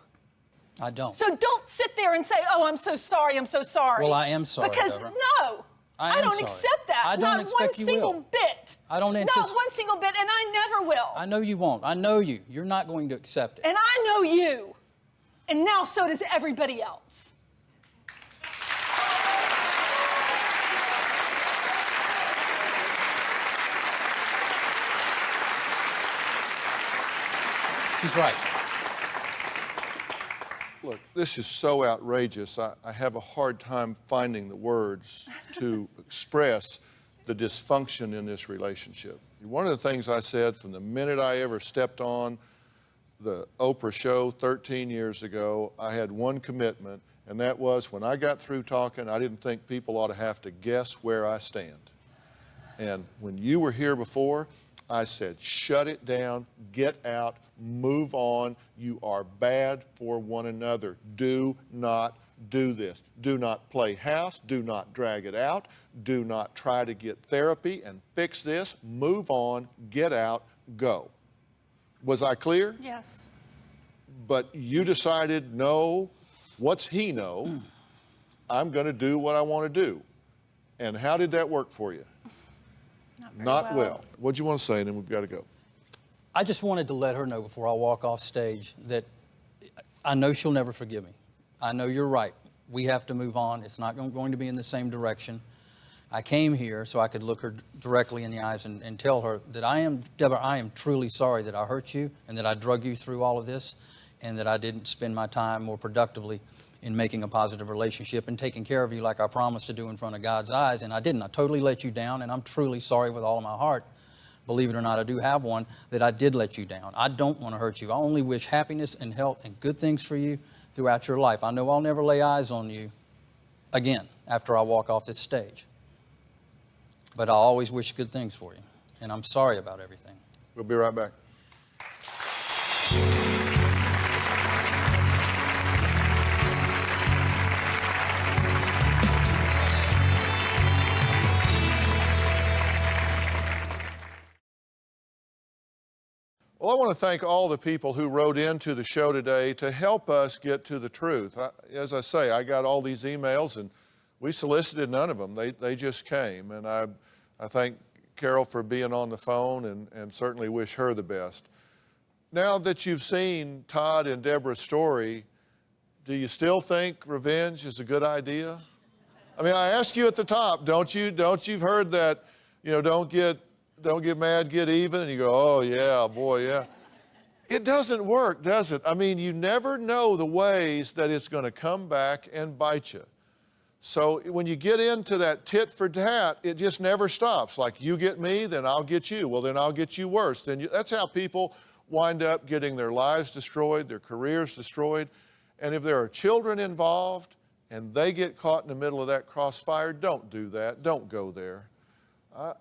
I don't. So don't sit there and say, oh, I'm so sorry, I'm so sorry. Well, I am sorry, Because, Deborah. no, I don't accept that. I don't Not expect one you single will. bit. I don't Not anticipate. one single bit, and I never will. I know you won't. I know you. You're not going to accept it. And I know you. And now so does everybody else. She's right. Look, this is so outrageous. I have a hard time finding the words to express the dysfunction in this relationship. One of the things I said from the minute I ever stepped on the Oprah show 13 years ago, I had one commitment, and that was when I got through talking, I didn't think people ought to have to guess where I stand. And when you were here before, I said, shut it down, get out, move on. You are bad for one another. Do not do this. Do not play house. Do not drag it out. Do not try to get therapy and fix this. Move on, get out, go. Was I clear? Yes. But you decided, no, what's he know? I'm going to do what I want to do. And how did that work for you? Not well. What'd you want to say, and then we've got to go. I just wanted to let her know before I walk off stage that I know she'll never forgive me. I know you're right. We have to move on. It's not going to be in the same direction. I came here so I could look her directly in the eyes and tell her that Deborah, I am truly sorry that I hurt you and that I drug you through all of this and that I didn't spend my time more productively in making a positive relationship and taking care of you like I promised to do in front of God's eyes, and I didn't. I totally let you down, and I'm truly sorry with all of my heart. Believe it or not, I do have one, that I did let you down. I don't want to hurt you. I only wish happiness and health and good things for you throughout your life. I know I'll never lay eyes on you again after I walk off this stage. But I always wish good things for you, and I'm sorry about everything. We'll be right back. Well, I want to thank all the people who wrote into the show today to help us get to the truth. As I say, I got all these emails, and we solicited none of them. They just came, and I thank Carol for being on the phone and certainly wish her the best. Now that you've seen Todd and Deborah's story, do you still think revenge is a good idea? I mean, I asked you at the top, don't you've heard that, you know, don't get mad, get even, and you go, oh yeah, boy, yeah. It doesn't work, does it? I mean, you never know the ways that it's going to come back and bite you. So when you get into that tit for tat, it just never stops. Like, you get me, then I'll get you. Well, then I'll get you worse. That's how people wind up getting their lives destroyed, their careers destroyed. And if there are children involved and they get caught in the middle of that crossfire, don't do that. Don't go there.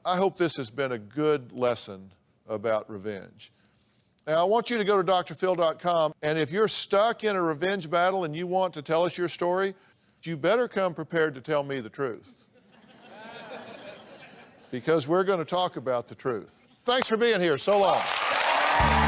I hope this has been a good lesson about revenge. Now, I want you to go to drphil.com, and if you're stuck in a revenge battle and you want to tell us your story, you better come prepared to tell me the truth. Because we're going to talk about the truth. Thanks for being here. So long.